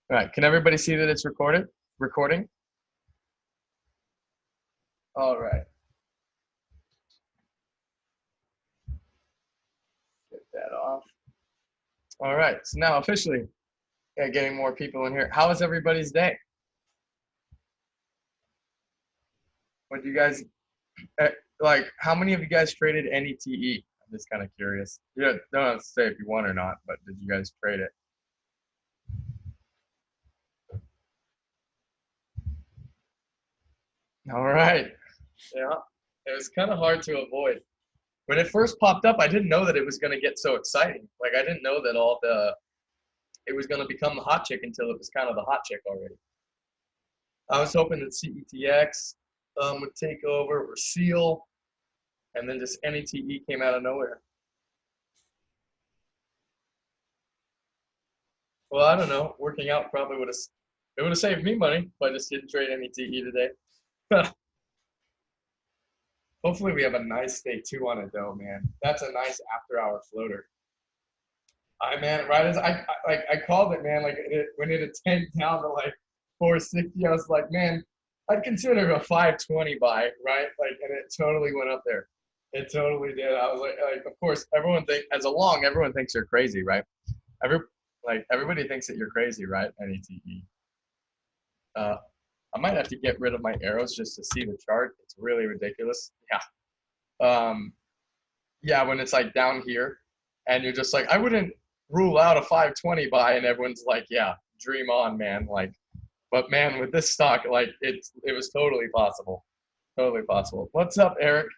All right, can everybody see that it's recording? All right, get that off. All right, so now officially, yeah, getting more people in here. How was everybody's day? What do you guys eh, like? How many of you guys traded NETE? I'm just kind of curious. You don't have to say if you won or not, but did you guys trade it? All right. Yeah, it was kind of hard to avoid. When it first popped up, I didn't know that it was going to get so exciting. Like I didn't know that it was going to become the hot chick until it was kind of the hot chick already. I was hoping that CETX would take over or Seal, and then just NETE came out of nowhere. Well, I don't know. Working out probably would have saved me money if I just didn't trade NETE today. Hopefully we have a nice day two on it though, man. That's a nice after hour floater. I man, right as I called it, man. Like when it had tanked down to like 460, I was like, man, I'd consider a 520 buy, right? Like, and it totally went up there. It totally did. I was like, of course, everyone thinks you're crazy, right? Every everybody thinks that you're crazy, right? NETE. Uh, I might have to get rid of my arrows just to see the chart. It's really ridiculous. Yeah. Yeah, when it's like down here, and you're just like, I wouldn't rule out a 520 buy, and everyone's like, yeah, dream on, man. Like, but man, with this stock, like it was totally possible, totally possible. What's up, Eric?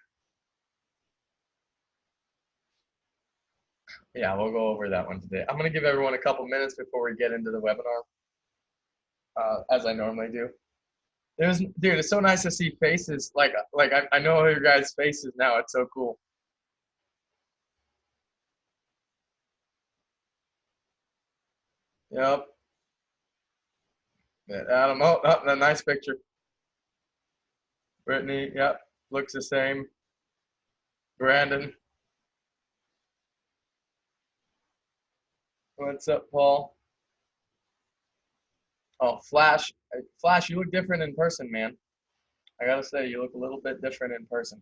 Yeah, we'll go over that one today. I'm gonna give everyone a couple minutes before we get into the webinar, as I normally do. Dude, it's so nice to see faces. I know your guys' faces now. It's so cool. Yep. Yeah, Adam, oh, a nice picture. Brittany, yep, looks the same. Brandon, what's up, Paul? Oh, Flash, you look different in person, man. I gotta say, you look a little bit different in person.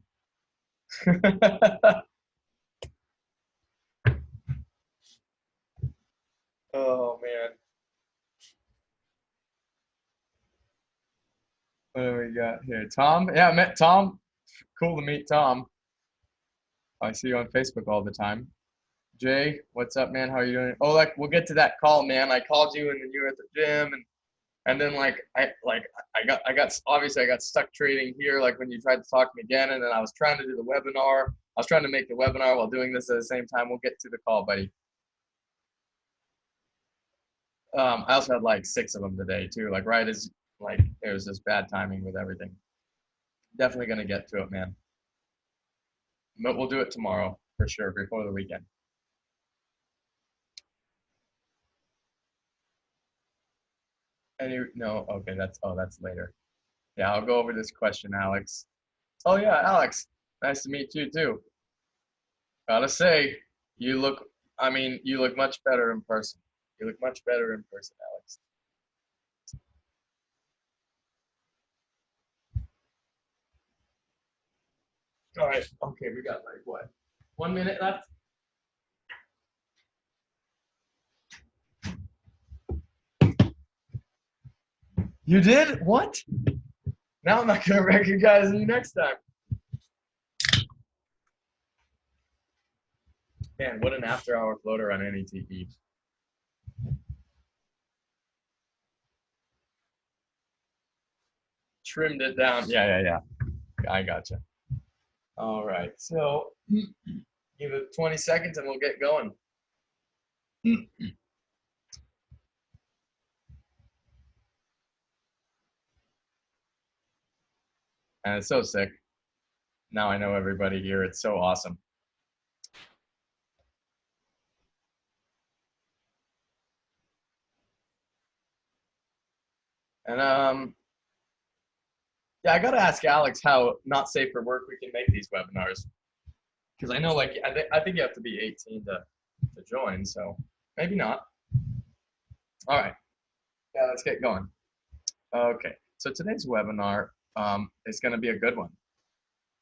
Oh man, what do we got here? Tom? Yeah, I met Tom. Cool to meet Tom. I see you on Facebook all the time. Jay, what's up, man? How are you doing? Oh, like we'll get to that call, man. I called you and then you were at the gym and then I got obviously I got stuck trading here like when you tried to talk to me again and then I was trying to do the webinar. I was trying to make the webinar while doing this at the same time. We'll get to the call, buddy. I also had like six of them today too. Like right as like it was just bad timing with everything. Definitely gonna get to it, man. But we'll do it tomorrow for sure before the weekend. Any no, okay, that's later. Yeah, I'll go over this question, Alex. Oh yeah, Alex. Nice to meet you too. Gotta say, you look you look much better in person. You look much better in person, Alex. All right. Okay, we got like what? 1 minute left? You did? What? Now I'm not gonna recognize you next time. Man, what an after hour floater on NETE. Trimmed it down. Yeah. I gotcha. All right. So give it 20 seconds and we'll get going. And it's so sick. Now I know everybody here. It's so awesome. And yeah, I gotta ask Alex how not safe for work we can make these webinars because I know like I think you have to be 18 to join, so maybe not. All right. Yeah, let's get going. Okay, so today's webinar is going to be a good one.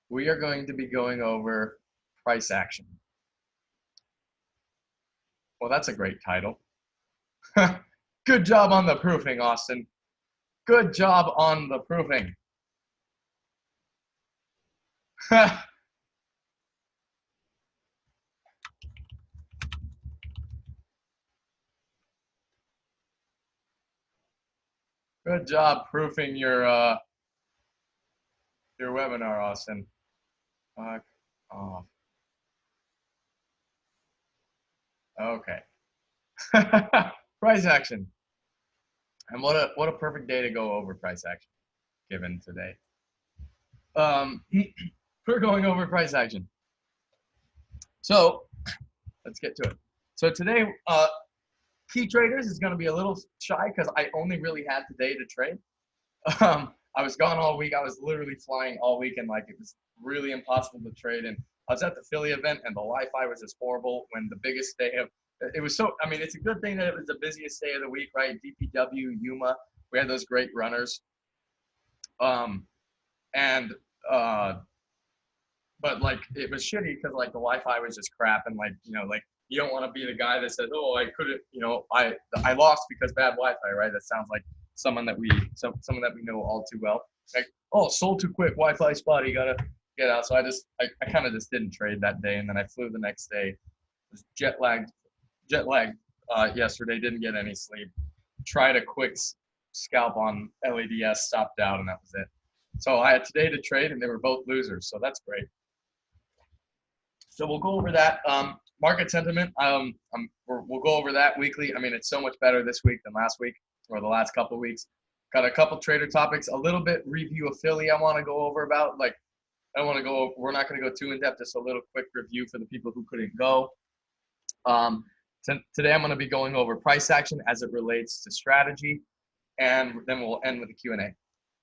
We are going to be going over price action. Well, that's a great title. Good job on the proofing, Austin. Good job on the proofing. Good job proofing your webinar, Austin. Off. Okay. Price action. And what a perfect day to go over price action given today. We're going over price action. So let's get to it. So today, key traders is going to be a little shy because I only really had today to trade. I was gone all week. I was literally flying all week, and like it was really impossible to trade. And I was at the Philly event, and the Wi-Fi was just horrible. When the biggest day of it was so. I mean, it's a good thing that it was the busiest day of the week, right? DPW, Yuma, we had those great runners. And but like it was shitty because like the Wi-Fi was just crap, and like like you don't want to be the guy that says, oh, I couldn't, I lost because bad Wi-Fi, right? That sounds like someone that we know all too well. Like, oh, sold too quick, Wi-Fi spotty, gotta get out. So I kind of just didn't trade that day, and then I flew the next day. Was jet lagged yesterday, didn't get any sleep. Tried a quick scalp on LADS, stopped out, and that was it. So I had today to trade, and they were both losers, so that's great. So we'll go over that. Market sentiment, we'll go over that weekly. I mean, it's so much better this week than last week or the last couple of weeks. Got a couple trader topics, a little bit review of Philly I want to go over about. Like, I don't want to go, we're not going to go too in depth, just a little quick review for the people who couldn't go. Today I'm going to be going over price action as it relates to strategy, and then we'll end with a Q&A.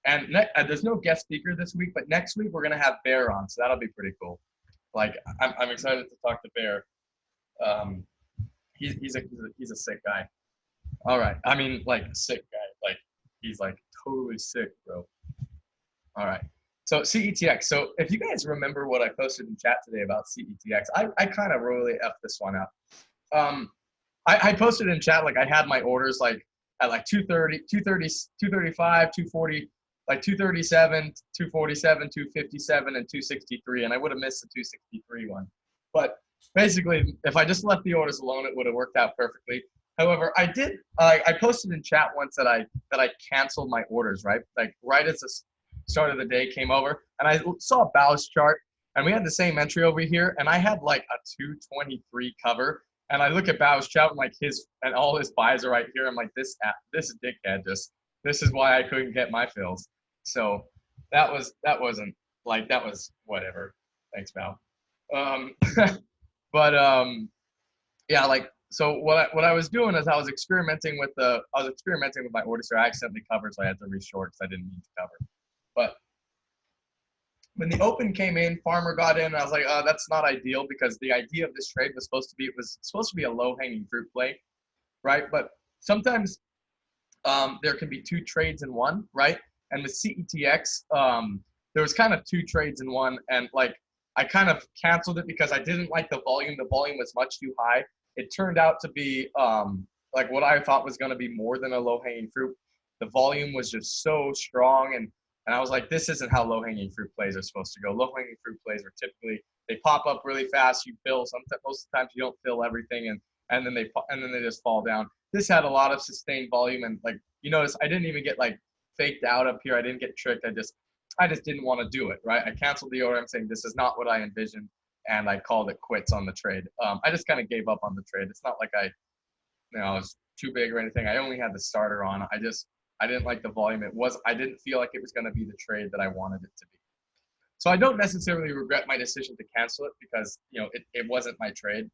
And there's no guest speaker this week, but next week we're going to have Bear on, so that'll be pretty cool. Like, I'm excited to talk to Bear. He's a sick guy. All right. I mean, like, sick guy. Like, he's like totally sick, bro. All right. So CETX. So if you guys remember what I posted in chat today about CETX, I kind of really F this one up. I posted in chat, like I had my orders like at like 230, 235, 240, like 237, 247, 257, and 263, and I would have missed the 263 one. But basically, if I just left the orders alone, it would have worked out perfectly. However, I posted in chat once that I canceled my orders, right? Like right as the start of the day came over, and I saw Bow's chart, and we had the same entry over here, and I had like a 223 cover. And I look at Bow's chart, and like all his buys are right here. I'm like, this dickhead this is why I couldn't get my fills. So that was whatever. Thanks, Bow. But yeah, like so what I was doing is I was experimenting with my orders. So I accidentally covered, so I had to reshort because I didn't need to cover. But when the open came in, Farmer got in, and I was like, that's not ideal because the idea of this trade was supposed to be a low-hanging fruit play, right? But sometimes there can be two trades in one, right? And with CETX, there was kind of two trades in one, and like I kind of canceled it because I didn't like the volume. The volume was much too high. It turned out to be like what I thought was going to be more than a low-hanging fruit. The volume was just so strong, and I was like, this isn't how low-hanging fruit plays are supposed to go. Low-hanging fruit plays are typically, they pop up really fast, you fill. Most of the times you don't fill everything, and then they just fall down. This had a lot of sustained volume, and like you notice, I didn't even get like faked out up here. I didn't get tricked. I just didn't want to do it, right? I canceled the order. I'm saying this is not what I envisioned, and I called it quits on the trade. I just kind of gave up on the trade. It's not like I was too big or anything. I only had the starter on. I didn't like the volume. I didn't feel like it was going to be the trade that I wanted it to be. So I don't necessarily regret my decision to cancel it because, it wasn't my trade,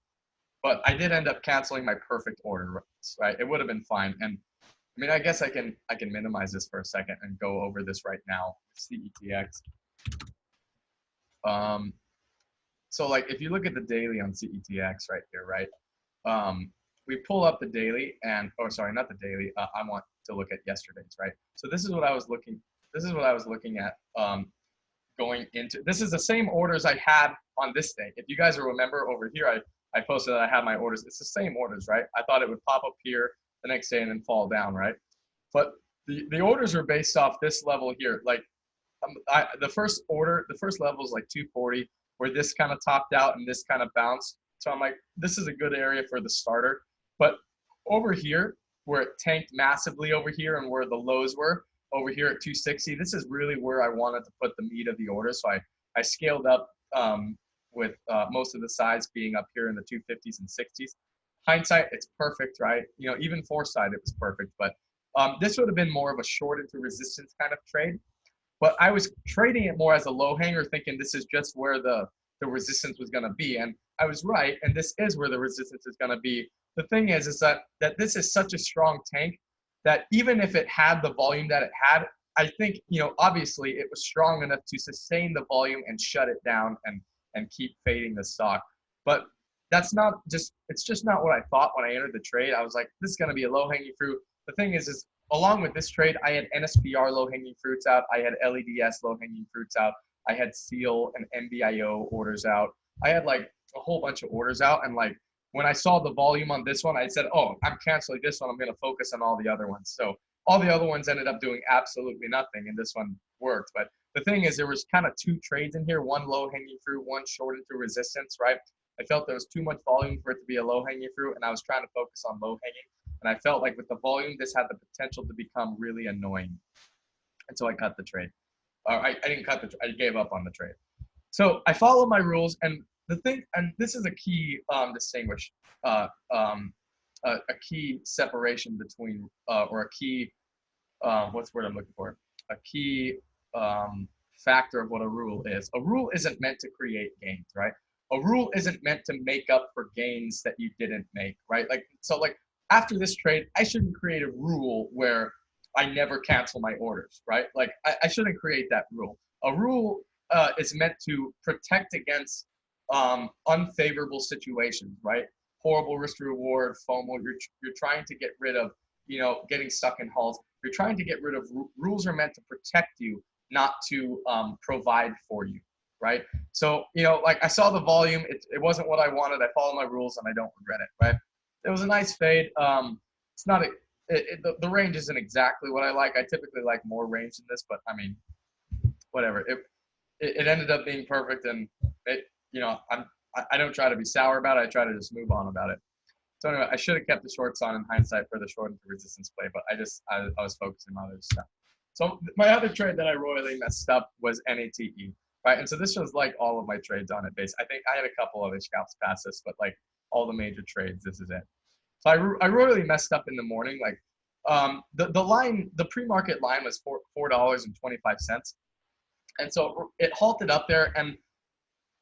but I did end up canceling my perfect order, right? It would have been fine. And I mean, I guess I can minimize this for a second and go over this right now, CETX. So like if you look at the daily on CETX right here, right? we pull up the daily and, or sorry, not the daily. I want to look at yesterday's, right? So this is what I was looking. This is what I was looking at going into. This is the same orders I had on this day. If you guys remember over here, I posted that I had my orders. It's the same orders, right? I thought it would pop up here the next day and then fall down, right? But the orders are based off this level here. Like the first order, the first level is like 240, where this kind of topped out and this kind of bounced. So I'm like, this is a good area for the starter. But over here, where it tanked massively over here and where the lows were, over here at 260, this is really where I wanted to put the meat of the order. So I scaled up with most of the sides being up here in the 250s and 60s. Hindsight, it's perfect, right? You know, even foresight, it was perfect. But this would have been more of a short into resistance kind of trade. But I was trading it more as a low hanger, thinking this is just where the resistance was going to be. And I was right, and this is where the resistance is going to be. The thing is that this is such a strong tank that even if it had the volume that it had, I think, you know, obviously it was strong enough to sustain the volume and shut it down and keep fading the stock. But that's not just, it's just not what I thought when I entered the trade. I was like, this is going to be a low hanging fruit. The thing is along with this trade, I had NSPR low hanging fruits out. I had LEDS low hanging fruits out. I had SEAL and MBIO orders out. I had like a whole bunch of orders out. And like, when I saw the volume on this one, I said, oh, I'm canceling this one. I'm going to focus on all the other ones. So all the other ones ended up doing absolutely nothing, and this one worked. But the thing is, there was kind of two trades in here, one low-hanging fruit, one short into resistance, right? I felt there was too much volume for it to be a low-hanging fruit, and I was trying to focus on low-hanging. And I felt like with the volume, this had the potential to become really annoying. And so I cut the trade. I didn't cut the trade. I gave up on the trade. So I followed my rules, and the thing, and this is a key a key separation between, or a key, what's the word I'm looking for? A key factor of what a rule is. A rule isn't meant to create gains, right? A rule isn't meant to make up for gains that you didn't make, right? Like, so like after this trade, I shouldn't create a rule where I never cancel my orders, right? Like I shouldn't create that rule. A rule is meant to protect against unfavorable situations, right? Horrible risk to reward, FOMO. You're trying to get rid of, you know, getting stuck in halls. You're trying to get rid of rules are meant to protect you, not to provide for you, right? So, you know, like I saw the volume, it wasn't what I wanted. I followed my rules and I don't regret it, right? It was a nice fade. It's not the range isn't exactly what I like. I typically like more range than this, but I mean, whatever. It ended up being perfect, and it, you know, I don't try to be sour about it. I try to just move on about it. So anyway, I should have kept the shorts on in hindsight for the short into resistance play, but I was focusing on other stuff. So my other trade that I royally messed up was NATE, right? And so this was like all of my trades on it base. I think I had a couple other scalps past this, but like all the major trades, this is it. So I royally messed up in the morning. Like the line, the pre-market line was $4.25. And so it halted up there, and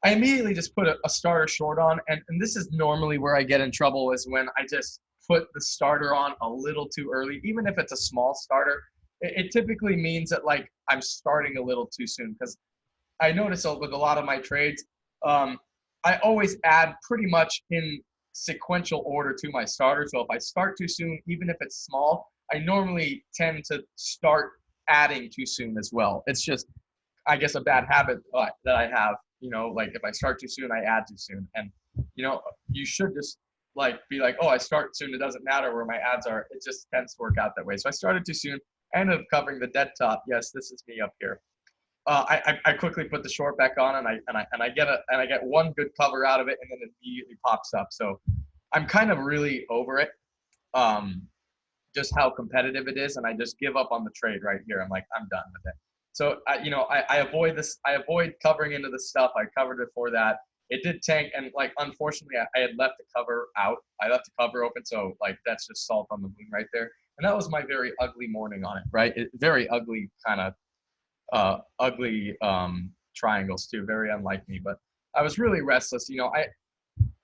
I immediately just put a starter short on. And this is normally where I get in trouble, is when I just put the starter on a little too early. Even if it's a small starter, it typically means that like I'm starting a little too soon, because I notice with a lot of my trades, I always add pretty much in sequential order to my starter. So if I start too soon, even if it's small, I normally tend to start adding too soon as well. It's just, I guess, a bad habit that I have, you know, like if I start too soon, I add too soon. And, you know, you should just like be like, oh, I start soon. It doesn't matter where my ads are. It just tends to work out that way. So I started too soon. I ended up covering the dead top. Yes, this is me up here. I quickly put the short back on, and I get one good cover out of it, and then it immediately pops up. So I'm kind of really over it. Just how competitive it is, and I just give up on the trade right here. I'm like, I'm done with it. So you know, I avoid this. I avoid covering into the stuff. I covered it for that. It did tank, and like unfortunately, I had left the cover out. I left the cover open, so like that's just salt on the wound right there. And that was my very ugly morning on it, right? Very ugly kind of ugly triangles too. Very unlike me, but I was really restless. You know, I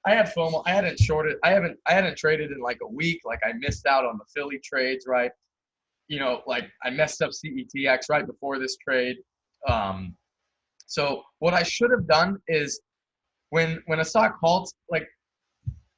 had FOMO. I hadn't shorted. I hadn't traded in like a week. Like I missed out on the Philly trades, right? You know, like I messed up CETX right before this trade. So what I should have done is when a stock halts, like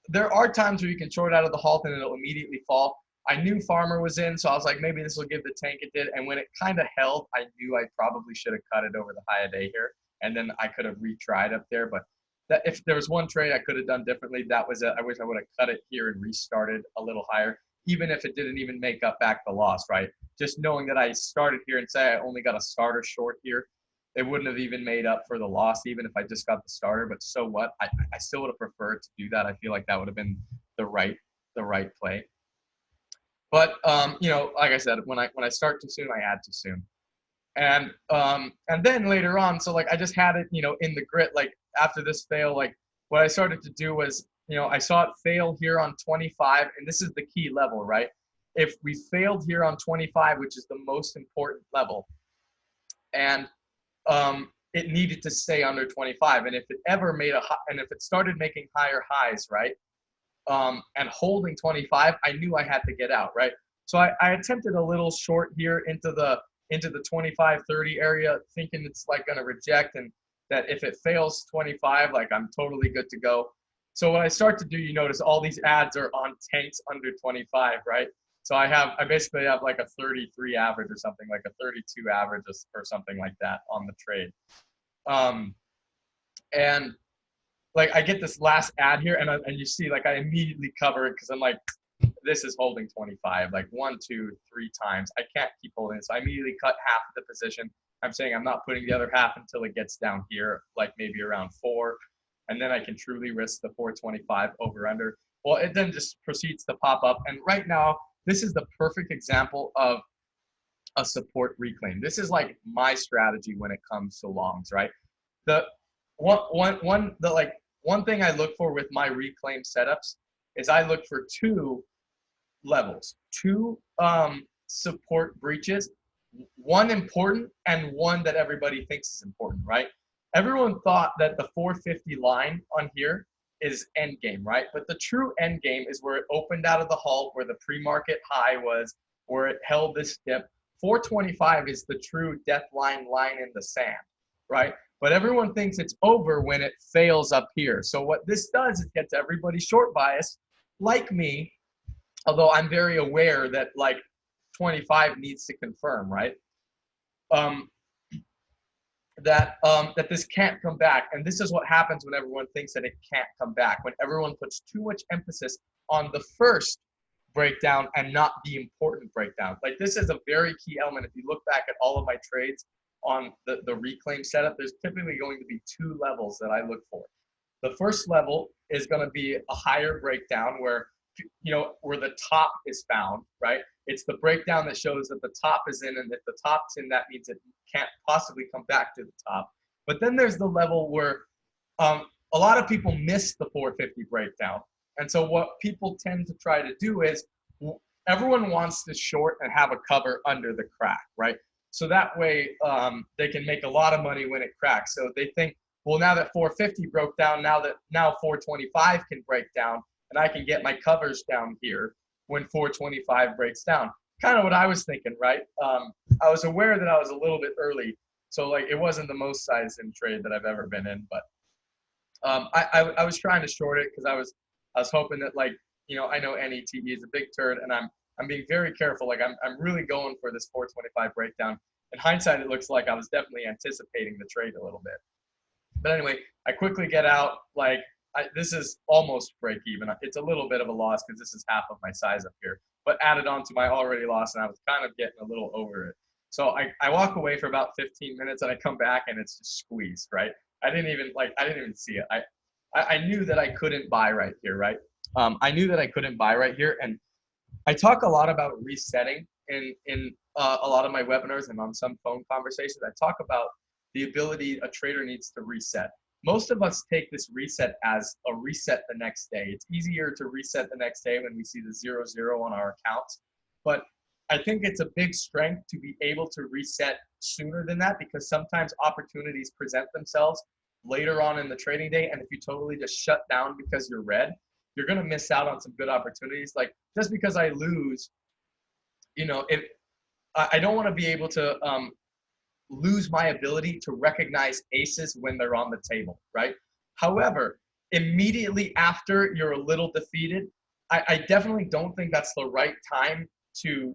there are times where you can short out of the halt and it'll immediately fall. I knew Farmer was in, so I was like, maybe this will give the tank it did. And when it kind of held, I knew I probably should have cut it over the high a day here, and then I could have retried up there. But that if there was one trade I could have done differently, that was it. I wish I would have cut it here and restarted a little higher, even if it didn't even make up back the loss, right? Just knowing that I started here and say I only got a starter short here, it wouldn't have even made up for the loss, even if I just got the starter. But so what? I still would have preferred to do that. I feel like that would have been the right play. But you know, like I said, when I start too soon, I add too soon. And then later on, so like I just had it, you know, in the grit. Like after this fail, like what I started to do was, you know, I saw it fail here on 25, and this is the key level, right? If we failed here on 25, which is the most important level, and it needed to stay under 25, and if it ever made and if it started making higher highs, right, and holding 25, I knew I had to get out, right? So I attempted a little short here into the 25-30 area, thinking it's like going to reject, and that if it fails 25, like I'm totally good to go. So when I start to do, you notice all these ads are on tanks under 25, right? So I basically have like a 33 average or something, like a 32 average or something like that on the trade. And like I get this last ad here, and you see like I immediately cover it because I'm like, this is holding 25, like 1, 2, 3 times. I can't keep holding it. So I immediately cut half of the position. I'm saying I'm not putting the other half until it gets down here, like maybe around 4. And then I can truly risk the 425 over under. Well, it then just proceeds to pop up. And right now, this is the perfect example of a support reclaim. This is like my strategy when it comes to longs, right? The one thing I look for with my reclaim setups is I look for 2 levels, 2 support breaches, one important and one that everybody thinks is important, right? Everyone thought that the 450 line on here is end game, right? But the true end game is where it opened out of the halt, where the pre-market high was, where it held this dip. 425 is the true death line in the sand, right? But everyone thinks it's over when it fails up here. So what this does is gets everybody short bias, like me, although I'm very aware that like 25 needs to confirm, right? That this can't come back. And this is what happens when everyone thinks that it can't come back, when everyone puts too much emphasis on the first breakdown and not the important breakdown. Like this is a very key element. If you look back at all of my trades on the reclaim setup, there's typically going to be 2 levels that I look for. The first level is going to be a higher breakdown where, you know, where the top is found, right? It's the breakdown that shows that the top is in, and if the top's in, that means it can't possibly come back to the top. But then there's the level where a lot of people miss the 450 breakdown. And so what people tend to try to do is everyone wants to short and have a cover under the crack, right? So that way they can make a lot of money when it cracks. So they think, well, now that 450 broke down, now 425 can break down, and I can get my covers down here when 425 breaks down. Kind of what I was thinking, right? I was aware that I was a little bit early, so like it wasn't the most sized in trade that I've ever been in, but I was trying to short it because I was hoping that, like, you know, I know NETE is a big turd, and I'm being very careful. Like I'm really going for this 425 breakdown. In hindsight, it looks like I was definitely anticipating the trade a little bit. But anyway, I quickly get out. Like this is almost break even. It's a little bit of a loss because this is half of my size up here, but added on to my already loss, and I was kind of getting a little over it. So I walk away for about 15 minutes, and I come back, and it's just squeezed, right? I didn't even see it. I knew that I couldn't buy right here, right? I knew that I couldn't buy right here, and I talk a lot about resetting in a lot of my webinars and on some phone conversations. I talk about the ability a trader needs to reset. Most of us take this reset as a reset the next day. It's easier to reset the next day when we see the 0-0 on our accounts. But I think it's a big strength to be able to reset sooner than that, because sometimes opportunities present themselves later on in the trading day. And if you totally just shut down because you're red, you're going to miss out on some good opportunities. Like just because I lose, you know, if I don't want to be able to lose my ability to recognize aces when they're on the table, right? However, immediately after you're a little defeated, I definitely don't think that's the right time to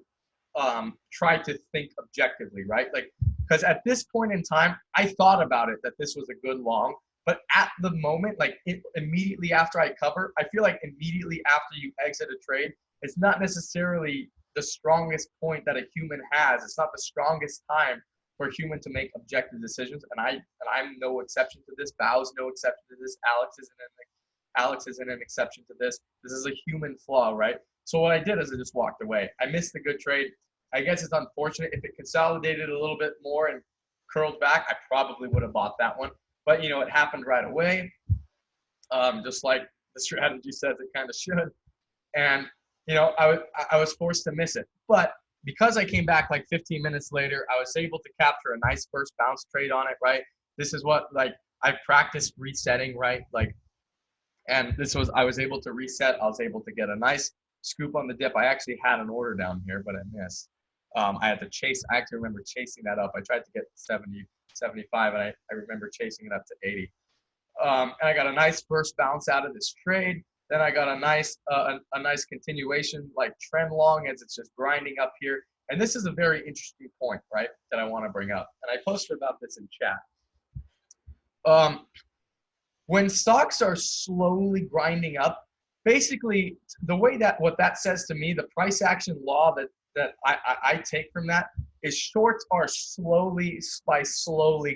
try to think objectively, right? Like, because at this point in time, I thought about it that this was a good long, but at the moment, like immediately after I cover, I feel like immediately after you exit a trade, it's not necessarily the strongest point that a human has. It's not the strongest time for a human to make objective decisions, and I'm no exception to this. Bow's no exception to this. Alex isn't an exception to this. This is a human flaw, right? So what I did is I just walked away. I missed the good trade. I guess it's unfortunate. If it consolidated a little bit more and curled back, I probably would have bought that one. But, you know, it happened right away, just like the strategy says it kind of should. And, you know, I was forced to miss it. But because I came back like 15 minutes later, I was able to capture a nice first bounce trade on it, right? This is what, like, I practiced resetting, right? Like, and I was able to reset. I was able to get a nice scoop on the dip. I actually had an order down here, but I missed. I had to chase. I actually remember chasing that up. I tried to get 70, 75, and I remember chasing it up to 80. And I got a nice first bounce out of this trade. Then I got a nice continuation, like trend long, as it's just grinding up here. And this is a very interesting point, right, that I want to bring up. And I posted about this in chat. When stocks are slowly grinding up, basically the way that what that says to me, the price action law that I take from that is shorts are slowly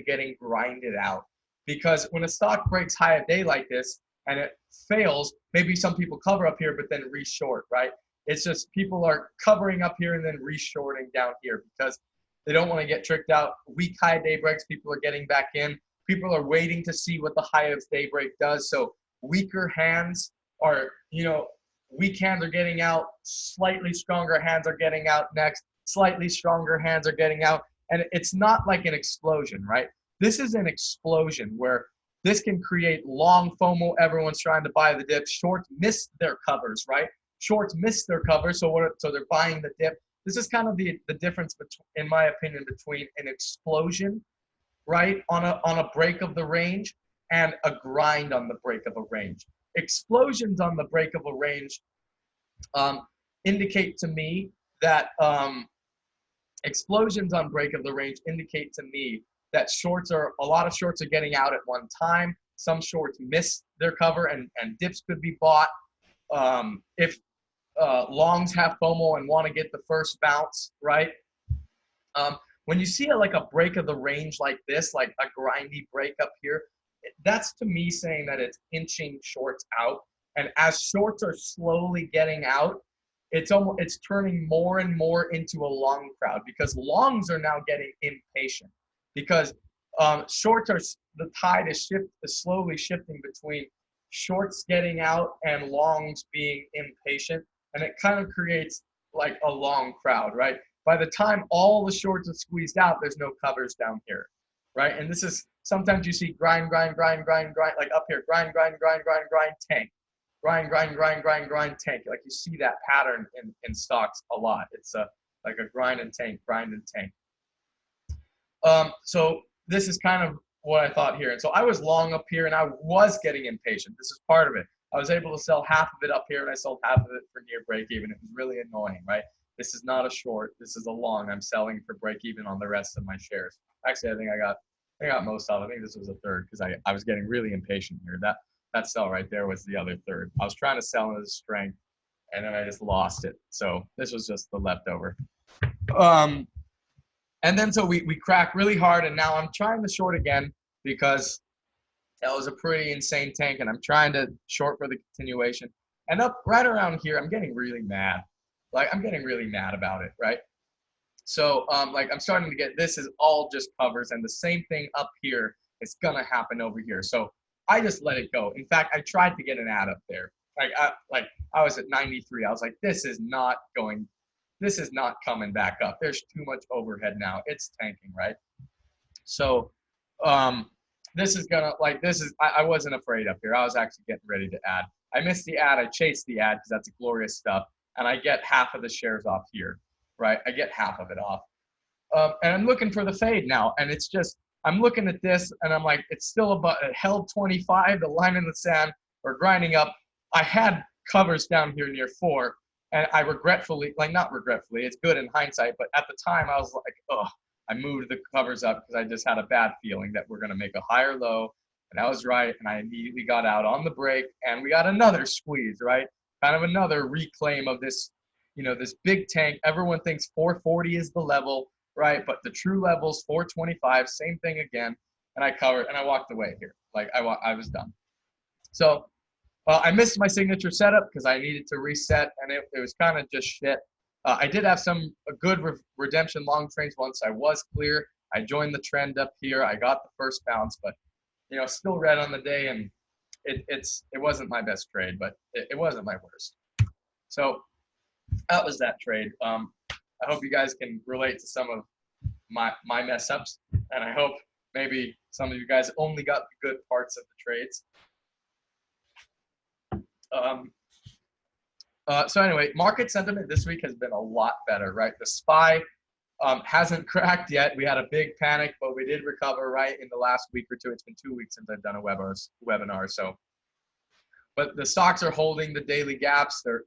getting grinded out. Because when a stock breaks high a day like this and it fails, maybe some people cover up here but then re-short, right? It's just people are covering up here and then re-shorting down here because they don't want to get tricked out. Weak high day breaks, people are getting back in. People are waiting to see what the high of daybreak does. So weaker hands are, you know, weak hands are getting out. Slightly stronger hands are getting out next. Slightly stronger hands are getting out. And it's not like an explosion, right? This is an explosion where this can create long FOMO. Everyone's trying to buy the dip. Shorts miss their covers, right? Shorts miss their covers, so they're buying the dip. This is kind of the difference, in my opinion, between an explosion, right, on a break of the range and a grind on the break of a range. Explosions on the break of a range indicate to me that explosions on break of the range indicate to me that a lot of shorts are getting out at one time. Some shorts miss their cover and dips could be bought. If longs have FOMO and want to get the first bounce, right? When you see like a break of the range like this, like a grindy break up here, that's to me saying that it's inching shorts out. And as shorts are slowly getting out, it's turning more and more into a long crowd because longs are now getting impatient because the tide is slowly shifting between shorts getting out and longs being impatient, and it kind of creates like a long crowd, right? By the time all the shorts are squeezed out, there's no covers down here, right? And this is, sometimes you see grind, like up here, grind, tank. Grind, tank. Like you see that pattern in stocks a lot. It's like a grind and tank. So this is kind of what I thought here. And so I was long up here and I was getting impatient. This is part of it. I was able to sell half of it up here and I sold half of it for near break even. It was really annoying, right? This is not a short. This is a long. I'm selling for break even on the rest of my shares. Actually, I think I got most of it. I think this was a third because I was getting really impatient here. That sell right there was the other third. I was trying to sell into the strength and then I just lost it. So this was just the leftover. And then so we cracked really hard and now I'm trying to short again because that was a pretty insane tank and I'm trying to short for the continuation. And up right around here, I'm getting really mad. Like I'm getting really mad about it, right? So like I'm starting to get, this is all just covers and the same thing up here is gonna happen over here. So I just let it go. In fact, I tried to get an ad up there. I was at 93. I was like, this is not coming back up. There's too much overhead now. It's tanking, right? So this is gonna, I wasn't afraid up here. I was actually getting ready to add. I missed the ad. I chased the ad because that's glorious stuff. And I get half of the shares off here, right? I get half of it off. And I'm looking for the fade now. And it's just, I'm looking at this and I'm like, it's still about, it held 25, the line in the sand. we're grinding up. I had covers down here near 4, and I regretfully, like not regretfully, it's good in hindsight, but at the time I was like, oh, I moved the covers up because I just had a bad feeling that we're going to make a higher low. And I was right, and I immediately got out on the break, and we got another squeeze, right? Kind of another reclaim of this, this big tank. Everyone thinks 440 is the level, right? But the true level's 425, same thing again. And I covered, and I walked away here. Like I was done. So I missed my signature setup because I needed to reset, and it was kind of just shit. I did have a good redemption long trades once I was clear. I joined the trend up here. I got the first bounce, but still red on the day, and it wasn't my best trade, but it wasn't my worst. So that was that trade. I hope you guys can relate to some of my mess ups, and I hope maybe some of you guys only got the good parts of the trades. So anyway, market sentiment this week has been a lot better, right? The SPY hasn't cracked yet. We had a big panic, but we did recover right in the last week or two. It's been 2 weeks since I've done a webinar. So, but the stocks are holding the daily gaps. They're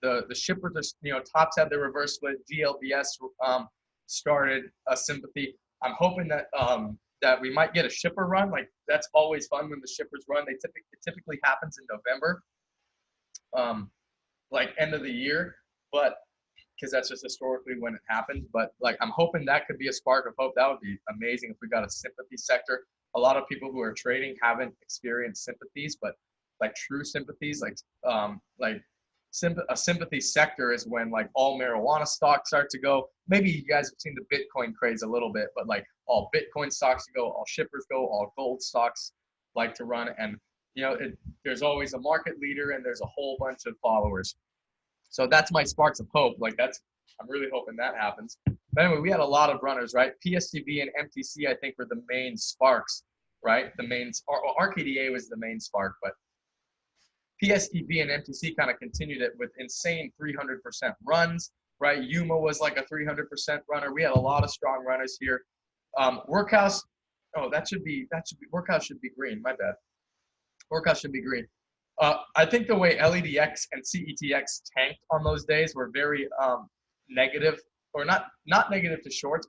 the shippers are, tops had their reverse split. GLBS started a sympathy. I'm hoping that that we might get a shipper run. Like that's always fun when the shippers run. It typically happens in November, like end of the year, but because that's just historically when it happens. But like I'm hoping that could be a spark of hope. That would be amazing if we got a sympathy sector. A lot of people who are trading haven't experienced sympathies, but like true sympathies, a sympathy sector is when like all marijuana stocks start to go. Maybe you guys have seen the Bitcoin craze a little bit, but like all Bitcoin stocks go, all shippers go, all gold stocks like to run. And, there's always a market leader and there's a whole bunch of followers. So that's my sparks of hope. I'm really hoping that happens. But anyway, we had a lot of runners, right? PSTV and MTC, I think, were the main sparks, right? RKDA was the main spark, but PSTV and MTC kind of continued it with insane 300% runs, right? Yuma was like a 300% runner. We had a lot of strong runners here. Workhouse, Workhouse should be green. My bad. Workhouse should be green. I think the way LEDX and CETX tanked on those days were very negative, or not negative to shorts,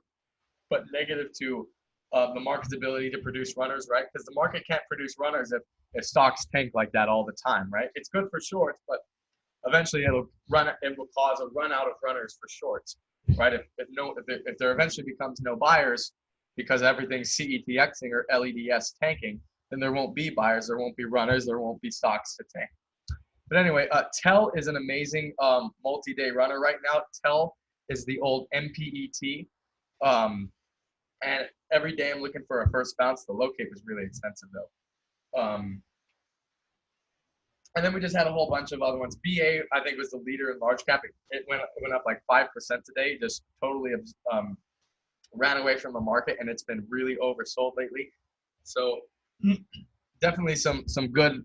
but negative to the market's ability to produce runners, right? Because the market can't produce runners if stocks tank like that all the time, right? It's good for shorts, but eventually it will cause a run out of runners for shorts, right? If there eventually becomes no buyers because everything's CETXing or LEDS tanking, then there won't be buyers, there won't be runners, there won't be stocks to tank. But anyway, TEL is an amazing multi-day runner right now. TEL is the old MPET. And every day I'm looking for a first bounce. The locate was really expensive though. And then we just had a whole bunch of other ones. BA, I think, was the leader in large cap. It went up like 5% today, just totally ran away from the market, and it's been really oversold lately. So definitely some good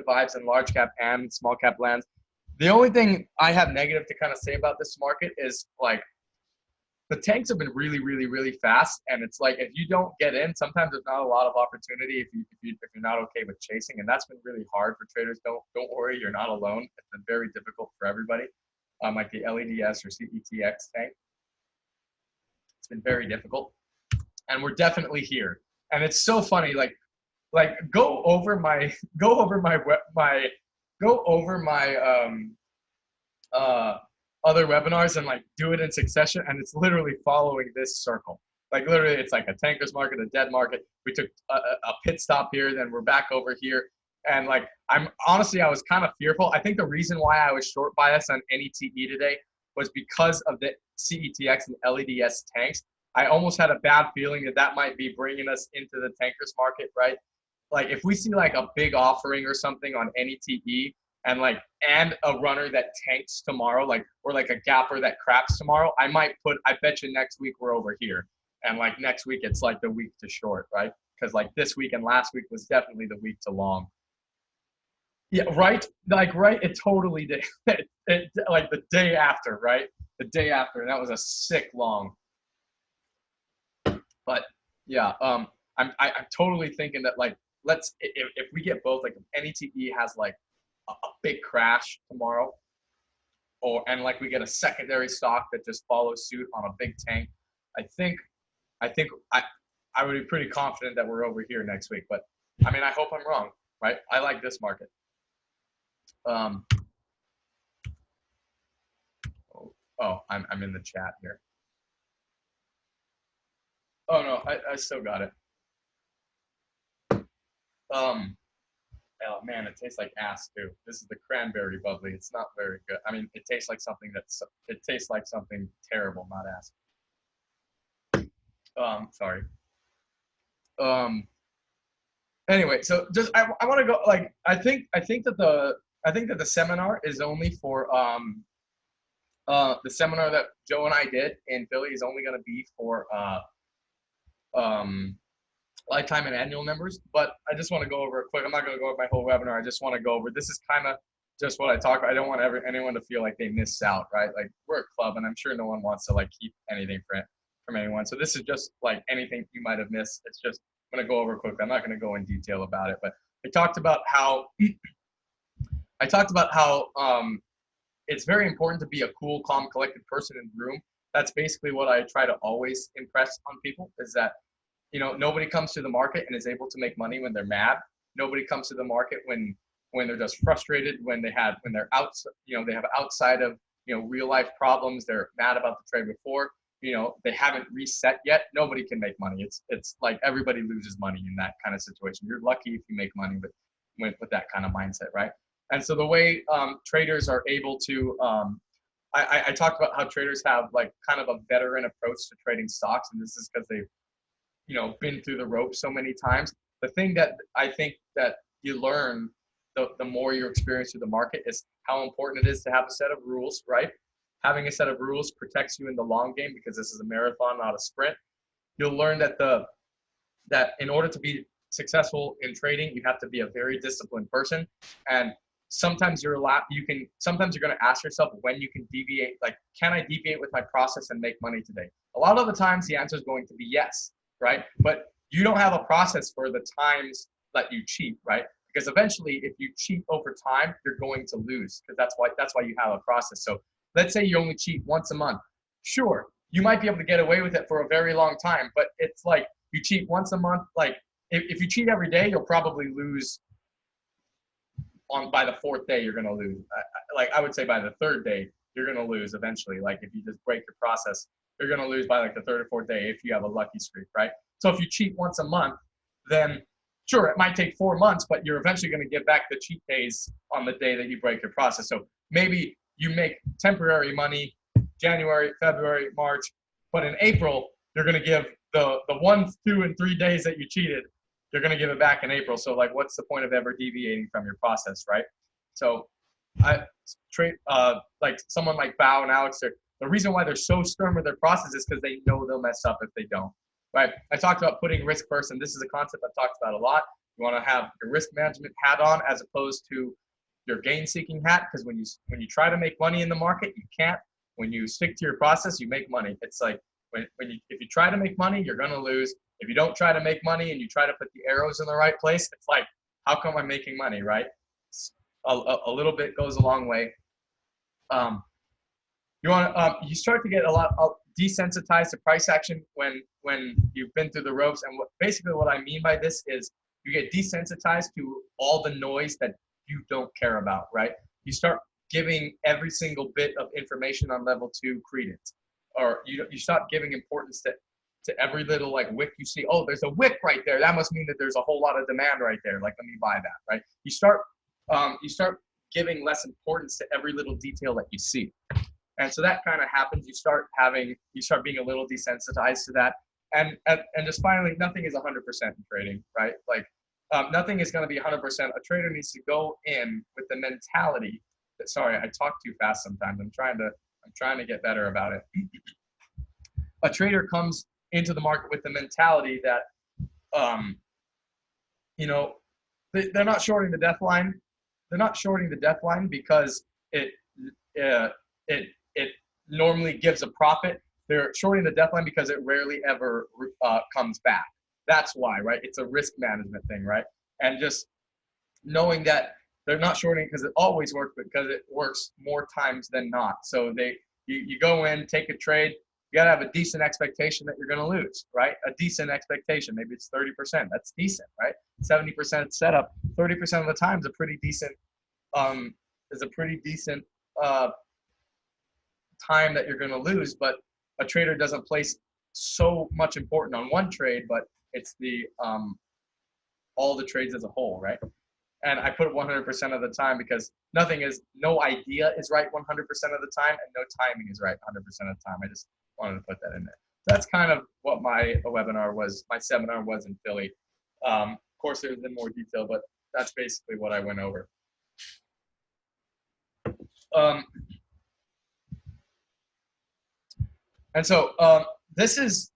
vibes in large cap and small cap lands. The only thing I have negative to kind of say about this market is like the tanks have been really, really, really fast, and it's like if you don't get in, sometimes there's not a lot of opportunity if you're not okay with chasing, and that's been really hard for traders. Don't worry, you're not alone. It's been very difficult for everybody. Like the LEDS or CETX tank, it's been very difficult, and we're definitely here. And it's so funny, like go over my other webinars and like do it in succession, and it's literally following this circle. Like literally it's like a tanker's market, a dead market. We took a pit stop here, then we're back over here. And like I was kind of fearful. I think the reason why I was short bias on NETE today was because of the CETX and LEDS tanks. I almost had a bad feeling that might be bringing us into the tankers market, right? Like if we see like a big offering or something on NETE and a runner that tanks tomorrow, or like a gapper that craps tomorrow, I bet you next week we're over here. And like next week it's like the week to short, right? Because like this week and last week was definitely the week to long. Yeah, right? It totally did. Like the day after, right? The day after, and that was a sick long. But yeah, I'm totally thinking that like if we get both, like if NETE has like a big crash tomorrow, and like we get a secondary stock that just follows suit on a big tank, I think I think I would be pretty confident that we're over here next week. But I mean, I hope I'm wrong, right? I like this market. I'm in the chat here. Oh no, I still got it. Oh man, it tastes like ass too. This is the cranberry bubbly. It's not very good. I mean, it tastes like something it tastes like something terrible, not ass. Sorry. Um, anyway, so just I want to go like I think that the seminar is only for the seminar that Joe and I did in Philly is only going to be for um lifetime and annual members. But I just want to go over it quick. I'm not going to go over my whole webinar. I just want to go over, this is kind of just what I talk about. I don't want anyone to feel like they miss out, right? Like we're a club and I'm sure no one wants to like keep anything from anyone. So this is just like anything you might have missed. It's just, I'm going to go over quick. I'm not going to go in detail about it, but I talked about how it's very important to be a cool, calm, collected person in the room. That's basically what I try to always impress on people, is that, you know, nobody comes to the market and is able to make money when they're mad. Nobody comes to the market when they're just frustrated, when they're out, you know, they have outside of, you know, real life problems. They're mad about the trade before, you know, they haven't reset yet. Nobody can make money. It's like everybody loses money in that kind of situation. You're lucky if you make money with that kind of mindset, right? And so the way traders are able to, I talked about how traders have like kind of a veteran approach to trading stocks, and this is because they've, you know, been through the ropes so many times. The thing that I think that you learn the more you experience through the market is how important it is to have a set of rules, right? Having a set of rules protects you in the long game because this is a marathon, not a sprint. You'll learn that that in order to be successful in trading, you have to be a very disciplined person. And sometimes sometimes you're going to ask yourself when you can deviate, like, can I deviate with my process and make money today? A lot of the times the answer is going to be yes, right? But you don't have a process for the times that you cheat, right? Because eventually if you cheat over time, you're going to lose, because that's why you have a process. So let's say you only cheat once a month. Sure, you might be able to get away with it for a very long time, but it's like you cheat once a month. Like if you cheat every day, you'll probably lose by the fourth day. You're going to lose. I would say by the third day, you're going to lose eventually. Like if you just break your process, you're going to lose by like the third or fourth day if you have a lucky streak, right? So if you cheat once a month, then sure, it might take 4 months, but you're eventually going to get back the cheat days on the day that you break your process. So maybe you make temporary money January, February, March, but in April, you're going to give the 1, 2, and 3 days that you cheated, you're going to give it back in April. So like, what's the point of ever deviating from your process, right? So like someone like Bao and Alex, the reason why they're so stern with their process is because they know they'll mess up if they don't, right? I talked about putting risk first, and this is a concept I've talked about a lot. You want to have your risk management hat on as opposed to your gain-seeking hat, because when you try to make money in the market, you can't. When you stick to your process, you make money. It's like if you try to make money, you're going to lose. If you don't try to make money and you try to put the arrows in the right place, it's like, how come I'm making money, right? A little bit goes a long way. You start to get a lot desensitized to price action when you've been through the ropes. And basically what I mean by this is you get desensitized to all the noise that you don't care about, right? You start giving every single bit of information on level 2 credence, or you stop giving importance to every little like wick you see. Oh, there's a wick right there. That must mean that there's a whole lot of demand right there. Like, let me buy that, right? You start giving less importance to every little detail that you see. And so that kind of happens. You start being a little desensitized to that. And just finally, nothing is 100% in trading, right? Like nothing is going to be 100%. A trader needs to go in with the mentality that, sorry, I talk too fast sometimes. I'm trying to get better about it. A trader comes into the market with the mentality that, you know, they're not shorting the death line. They're not shorting the death line because it normally gives a profit. They're shorting the death line because it rarely ever comes back. That's why, right? It's a risk management thing, right? and just knowing that they're not shorting because it always works, but because it works more times than not. So you go in, take a trade, you got to have a decent expectation that you're going to lose, right? A decent expectation. Maybe it's 30%. That's decent, right? 70% setup, 30% of the time is a pretty decent, uh, time that you're going to lose. But a trader doesn't place so much important on one trade, but it's all the trades as a whole, right? And I put 100% of the time because no idea is right 100% of the time, and no timing is right 100% of the time. I just wanted to put that in there. So that's kind of what my seminar was in Philly. Of course, it was in more detail, but that's basically what I went over. And so this is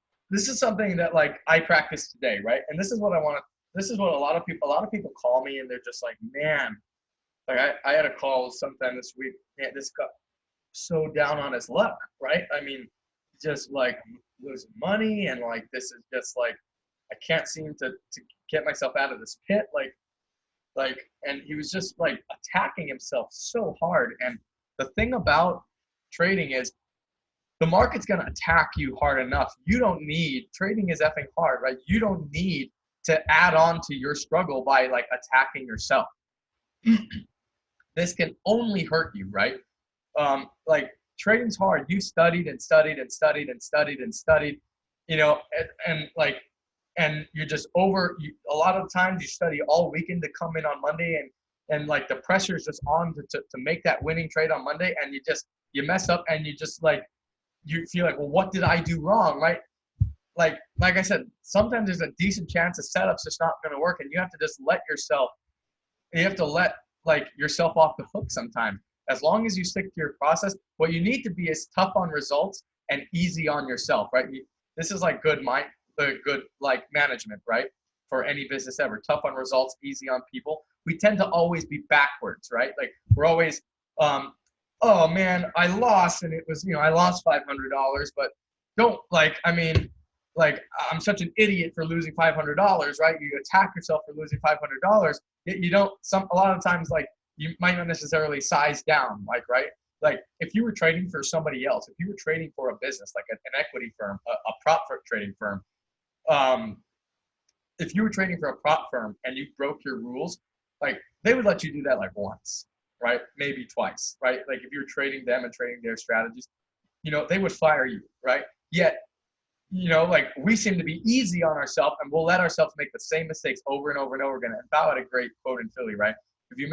something that like I practice today, right? And this is what a lot of people call me, and they're just like, man, like I had a call sometime this week. Man, this guy so down on his luck, right? I mean, just like losing money, and like this is just like I can't seem to get myself out of this pit, like, and he was just like attacking himself so hard. And the thing about trading is the market's gonna attack you hard enough. Trading is effing hard, right? You don't need to add on to your struggle by like attacking yourself. This can only hurt you, right? Like trading's hard. You studied and studied and studied and studied and studied, and you're just a lot of times you study all weekend to come in on Monday, and like the pressure is just on to make that winning trade on Monday, and you mess up, and you just like, you feel like, well, what did I do wrong, right? Like I said, sometimes there's a decent chance the setup's just not going to work, and you have to just let yourself off the hook sometimes. As long as you stick to your process, what you need to be is tough on results and easy on yourself, right? This is like good management, right? For any business ever. Tough on results, easy on people. We tend to always be backwards, right? Like we're always, oh man, I lost, and it was, I lost $500, but I'm such an idiot for losing $500, right? You attack yourself for losing $500. Yet you don't, a lot of times, like, you might not necessarily size down, like, right? Like if you were trading for somebody else, if you were trading for a business, like an equity firm, a prop trading firm, if you were trading for a prop firm and you broke your rules, like they would let you do that like once, right? Maybe twice, right? Like if you were trading them and trading their strategies, they would fire you, right? Yet, like we seem to be easy on ourselves, and we'll let ourselves make the same mistakes over and over and over again. And Bao had a great quote in Philly, right? If you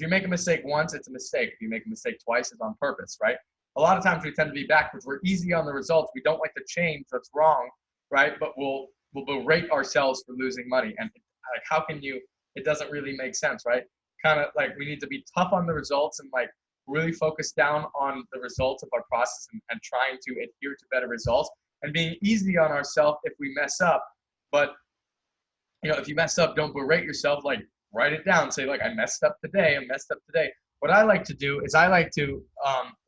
make a mistake once, it's a mistake. If you make a mistake twice, it's on purpose, right? A lot of times we tend to be backwards. We're easy on the results. We don't like to change what's wrong, right? But we'll berate ourselves for losing money. And like, how can you? It doesn't really make sense, right? Kind of like we need to be tough on the results and like really focus down on the results of our process and trying to adhere to better results, and being easy on ourselves if we mess up. But if you mess up, don't berate yourself. Like write it down. Say like, I messed up today. What I like to do is I like to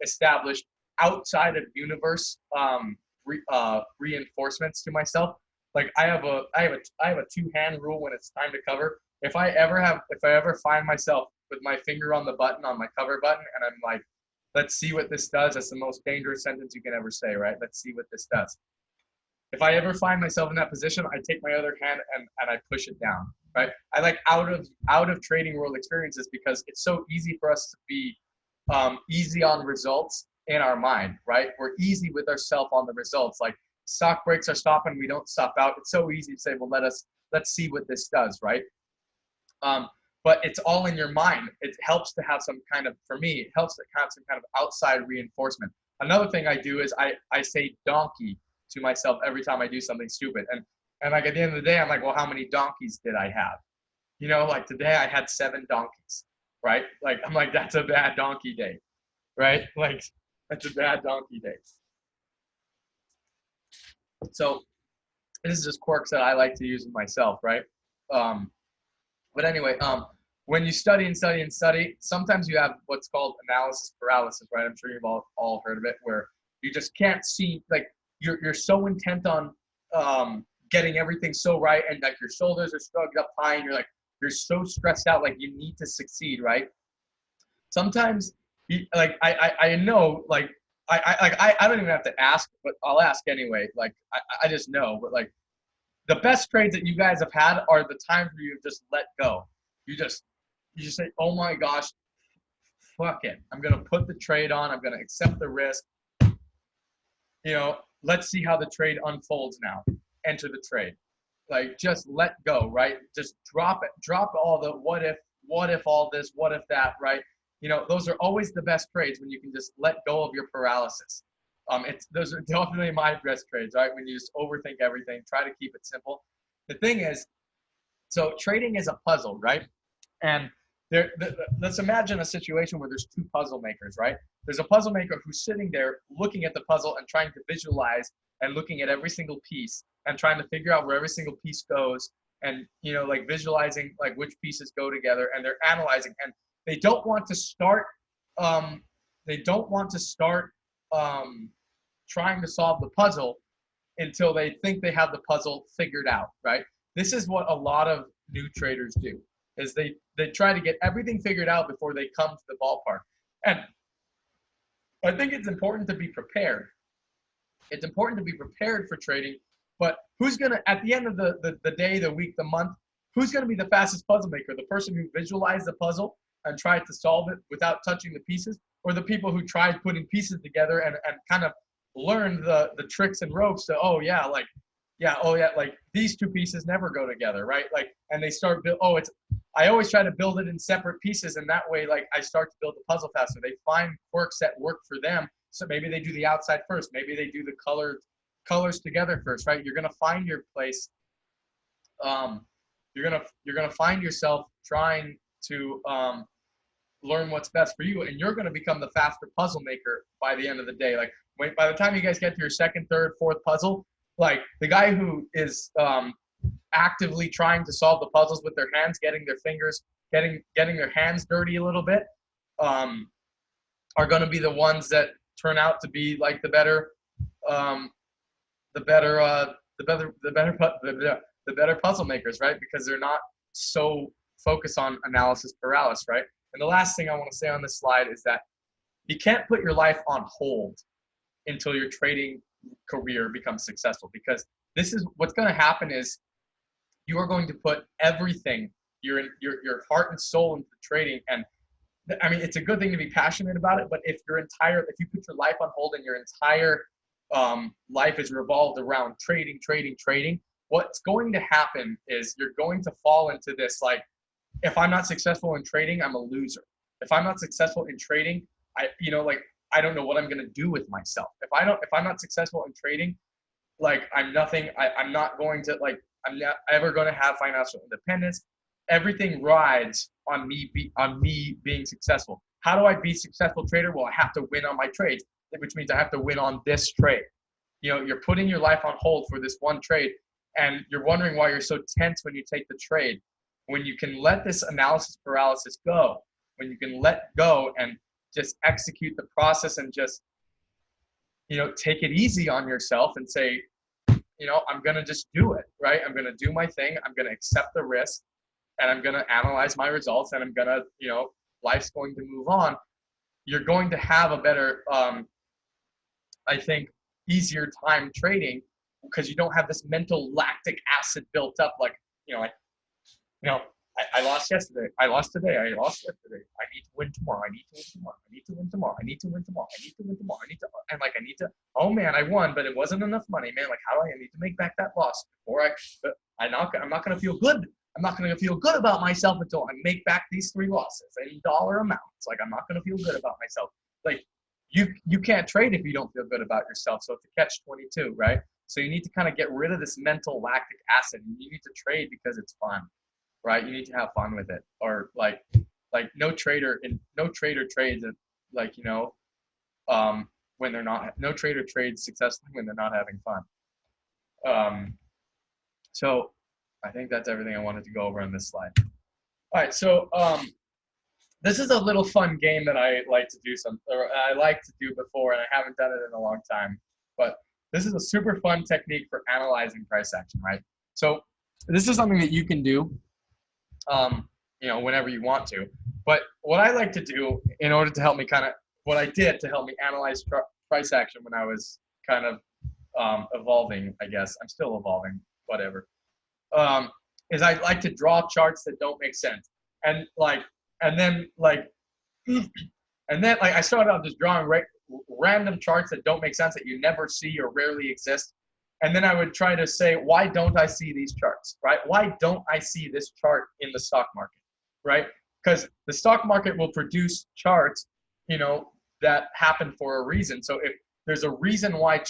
establish outside of universe reinforcements to myself. Like I have a 2-hand rule when it's time to cover. If I ever find myself with my finger on the button, on my cover button, and I'm like, let's see what this does. That's the most dangerous sentence you can ever say, right? Let's see what this does. If I ever find myself in that position, I take my other hand and I push it down, right? I like out of trading world experiences because it's so easy for us to be easy on results in our mind, right? We're easy with ourselves on the results. Like stock breaks are stopping, we don't stop out. It's so easy to say, well, let's see what this does, right? But it's all in your mind. It helps to have for me, it helps to have some kind of outside reinforcement. Another thing I do is I say donkey to myself every time I do something stupid. And like at the end of the day, I'm like, well, how many donkeys did I have? Like today I had 7 donkeys, right? Like, I'm like, that's a bad donkey day, right? Like, that's a bad donkey day. So this is just quirks that I like to use with myself, right? But anyway, when you study and study and study, sometimes you have what's called analysis paralysis, right? I'm sure you've all heard of it, where you just can't see, like you're so intent on getting everything so right, and like your shoulders are shrugged up high, and you're so stressed out, like you need to succeed, right? Sometimes, like I know, like I don't even have to ask, but I'll ask anyway. Like I just know, but like the best trades that you guys have had are the times where you've just let go. You just say, oh my gosh, fuck it. I'm gonna put the trade on. I'm gonna accept the risk. Let's see how the trade unfolds now. Enter the trade. Like just let go, right? Just drop it. Drop all the what if all this, what if that, right? Those are always the best trades when you can just let go of your paralysis. Those are definitely my best trades, right? When you just overthink everything, try to keep it simple. The thing is, so trading is a puzzle, right? And let's imagine a situation where there's two puzzle makers, right? There's a puzzle maker who's sitting there looking at the puzzle and trying to visualize and looking at every single piece and trying to figure out where every single piece goes, and like visualizing like which pieces go together, and they're analyzing, and they don't want to start trying to solve the puzzle until they think they have the puzzle figured out, right? This is what a lot of new traders do, is they try to get everything figured out before they come to the ballpark. And I think it's important to be prepared. It's important to be prepared for trading, but who's going to, at the end of the day, the week, the month, who's going to be the fastest puzzle maker? The person who visualized the puzzle and tried to solve it without touching the pieces, or the people who tried putting pieces together and kind of learned the tricks and ropes to, like these two pieces never go together, right? Like, and they start I always try to build it in separate pieces, and that way, like, I start to build the puzzle faster. They find quirks that work for them. So maybe they do the outside first. Maybe they do the colors together first, right? You're gonna find your place. You're gonna find yourself trying to learn what's best for you, and you're gonna become the faster puzzle maker by the end of the day. Like, by the time you guys get to your second, third, fourth puzzle, like the guy who is actively trying to solve the puzzles with their hands, getting their hands dirty a little bit, are going to be the ones that turn out to be like the better puzzle makers, right? Because they're not so focused on analysis paralysis, right? And the last thing I want to say on this slide is that you can't put your life on hold until your trading career becomes successful, because this is what's going to happen is you are going to put everything, your heart and soul into trading. And I mean, it's a good thing to be passionate about it, but if you put your life on hold and your entire life is revolved around trading, what's going to happen is you're going to fall into this, like, if I'm not successful in trading, I'm a loser. If I'm not successful in trading, I don't know what I'm going to do with myself. If I'm not successful in trading, like, I'm nothing. I'm not going to, like, I'm not ever going to have financial independence. Everything rides on me being successful. How do I be a successful trader? Well, I have to win on my trades, which means I have to win on this trade. You're putting your life on hold for this one trade, and you're wondering why you're so tense when you take the trade. When you can let this analysis paralysis go, when you can let go and just execute the process and just, take it easy on yourself and say, I'm going to just do it, right? I'm going to do my thing. I'm going to accept the risk, and I'm going to analyze my results, and I'm going to, life's going to move on. You're going to have a better, I think, easier time trading, because you don't have this mental lactic acid built up. Like, I lost yesterday. I lost today. I lost yesterday. I need to win tomorrow. I need to win tomorrow. I need to win tomorrow. I need to win tomorrow. I need to win tomorrow. I need to, oh man, I won, but it wasn't enough money, man. Like, how do I need to make back that loss before I'm not going to feel good. I'm not going to feel good about myself until I make back these 3 losses in dollar amounts. Like, I'm not going to feel good about myself. Like, you can't trade if you don't feel good about yourself. So it's a catch-22, right? So you need to kind of get rid of this mental lactic acid, and you need to trade because it's fun. Right, you need to have fun with it, or like no trader trades it, like, when they're not. No trader trades successfully when they're not having fun. So I think that's everything I wanted to go over on this slide. All right, so this is a little fun game that I like to do before, and I haven't done it in a long time. But this is a super fun technique for analyzing price action, right? So this is something that you can do, whenever you want to. But what I like to do in order to help me what I did to help me analyze price action when I was kind of evolving, I guess. I'm still evolving, whatever. Is I like to draw charts that don't make sense. And then I started out just drawing random charts that don't make sense, that you never see or rarely exist. And then I would try to say, why don't I see these charts, right? Why don't I see this chart in the stock market, right? Because the stock market will produce charts, that happen for a reason. So if there's a reason why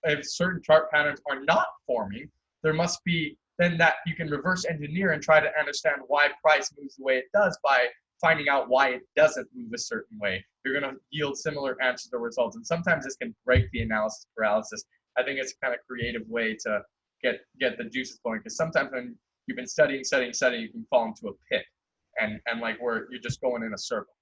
if certain chart patterns are not forming, there must be then that you can reverse engineer and try to understand why price moves the way it does by finding out why it doesn't move a certain way. You're going to yield similar answers or results. And sometimes this can break the analysis paralysis. I think it's a kind of creative way to get the juices flowing, because sometimes when you've been studying, you can fall into a pit and like where you're just going in a circle.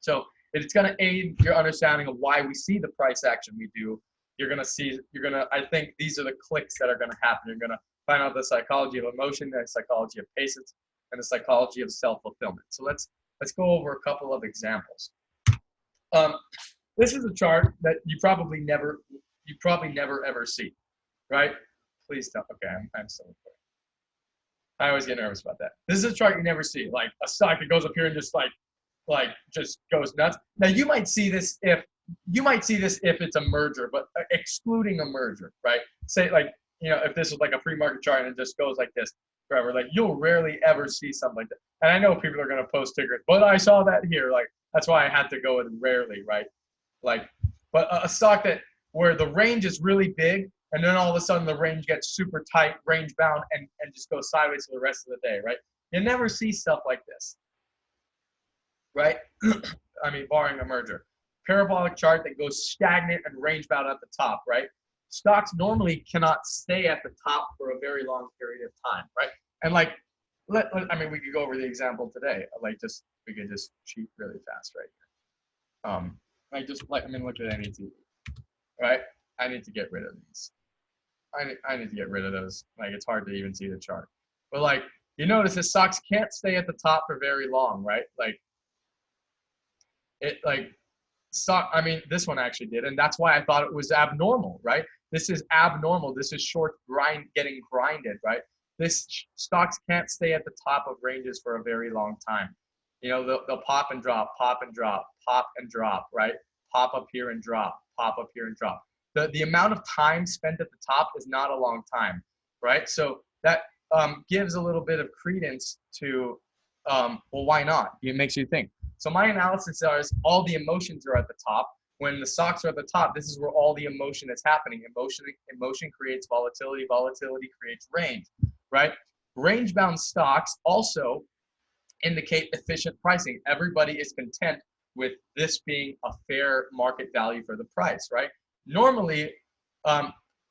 So it's going to aid your understanding of why we see the price action we do. I think these are the clicks that are going to happen. You're going to find out the psychology of emotion, the psychology of patience, and the psychology of self-fulfillment. So let's go over a couple of examples. This is a chart that you probably never ever see, right? Please tell. Okay, I'm still recording. I always get nervous about that. This is a chart you never see, like a stock that goes up here and just just goes nuts. Now you might see this if it's a merger, but excluding a merger, right? Say if this was like a pre-market chart and it just goes like this forever, like you'll rarely ever see something like that. And I know people are going to post tickers, but I saw that here. Like that's why I had to go with rarely, right? But a stock where the range is really big, and then all of a sudden the range gets super tight, range bound, and just goes sideways for the rest of the day, right? You never see stuff like this, right? I mean, barring a merger. Parabolic chart that goes stagnant and range bound at the top, right? Stocks normally cannot stay at the top for a very long period of time, right? And we could go over the example today. We could just cheat really fast right here. Look at NET, right? I need to get rid of these. I need to get rid of those. It's hard to even see the chart. But you notice the stocks can't stay at the top for very long, right? This one actually did, and that's why I thought it was abnormal, right? This is abnormal. This is short getting grinded, right? Stocks can't stay at the top of ranges for a very long time. They'll pop and drop, pop and drop, pop and drop, right? Pop up here and drop, pop up here and drop. The amount of time spent at the top is not a long time, right? So that gives a little bit of credence to, why not? It makes you think. So my analysis is all the emotions are at the top. When the stocks are at the top, this is where all the emotion is happening. Emotion creates volatility. Volatility creates range, right? Range-bound stocks also indicate efficient pricing. Everybody is content with this being a fair market value for the price, right? Normally,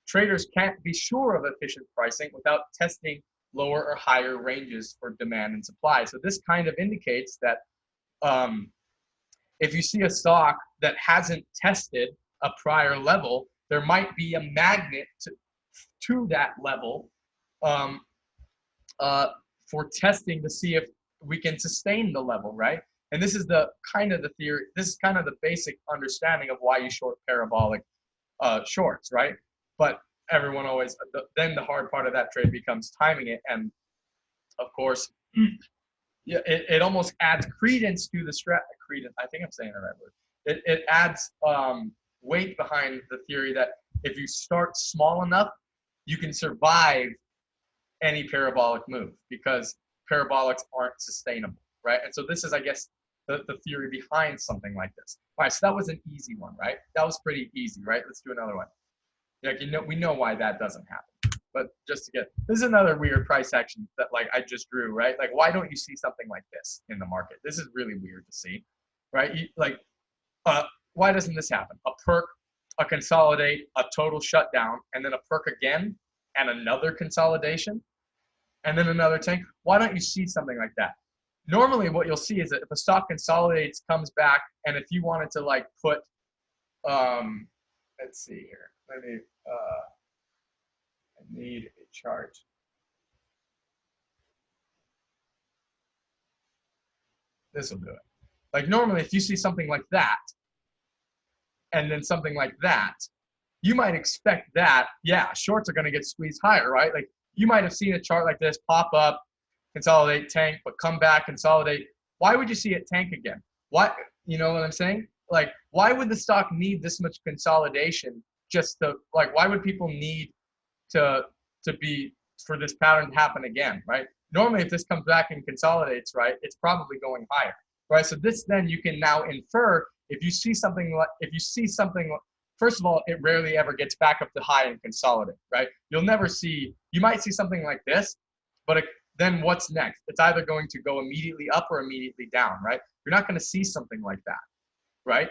traders can't be sure of efficient pricing without testing lower or higher ranges for demand and supply. So this kind of indicates that if you see a stock that hasn't tested a prior level, there might be a magnet to that level for testing to see if we can sustain the level, right? And this is the theory. This is kind of the basic understanding of why you short parabolic shorts, right? But everyone then the hard part of that trade becomes timing it, and of course, it almost adds credence to the credence. I think I'm saying the right word. It adds weight behind the theory that if you start small enough, you can survive any parabolic move because parabolics aren't sustainable, right? And so this is, I guess, the theory behind something like this. All right, so that was an easy one, right? That was pretty easy, right? Let's do another one. We know why that doesn't happen. But this is another weird price action that I just drew, right? Why don't you see something like this in the market? This is really weird to see, right? Why doesn't this happen? A perk, a consolidate, a total shutdown, and then a perk again, and another consolidation, and then another tank. Why don't you see something like that? Normally what you'll see is that if a stock consolidates, comes back, and if you wanted to put Let's see here. Let me, I need a chart. This will do it. Like normally, if you see something like that, and then something like that, you might expect that, yeah, shorts are going to get squeezed higher, right? Like you might have seen a chart like this pop up, consolidate, tank, but come back, consolidate. Why would you see it tank again? Why, you know what I'm saying? Like, why would the stock need this much consolidation just to, like, why would people need to be, for this pattern to happen again, right? Normally, if this comes back and consolidates, right, it's probably going higher, right? So this, then you can now infer, if you see something like, first of all, it rarely ever gets back up to high and consolidate, right? You'll never see, you might see something like this, but then what's next? It's either going to go immediately up or immediately down, right? You're not going to see something like that, right?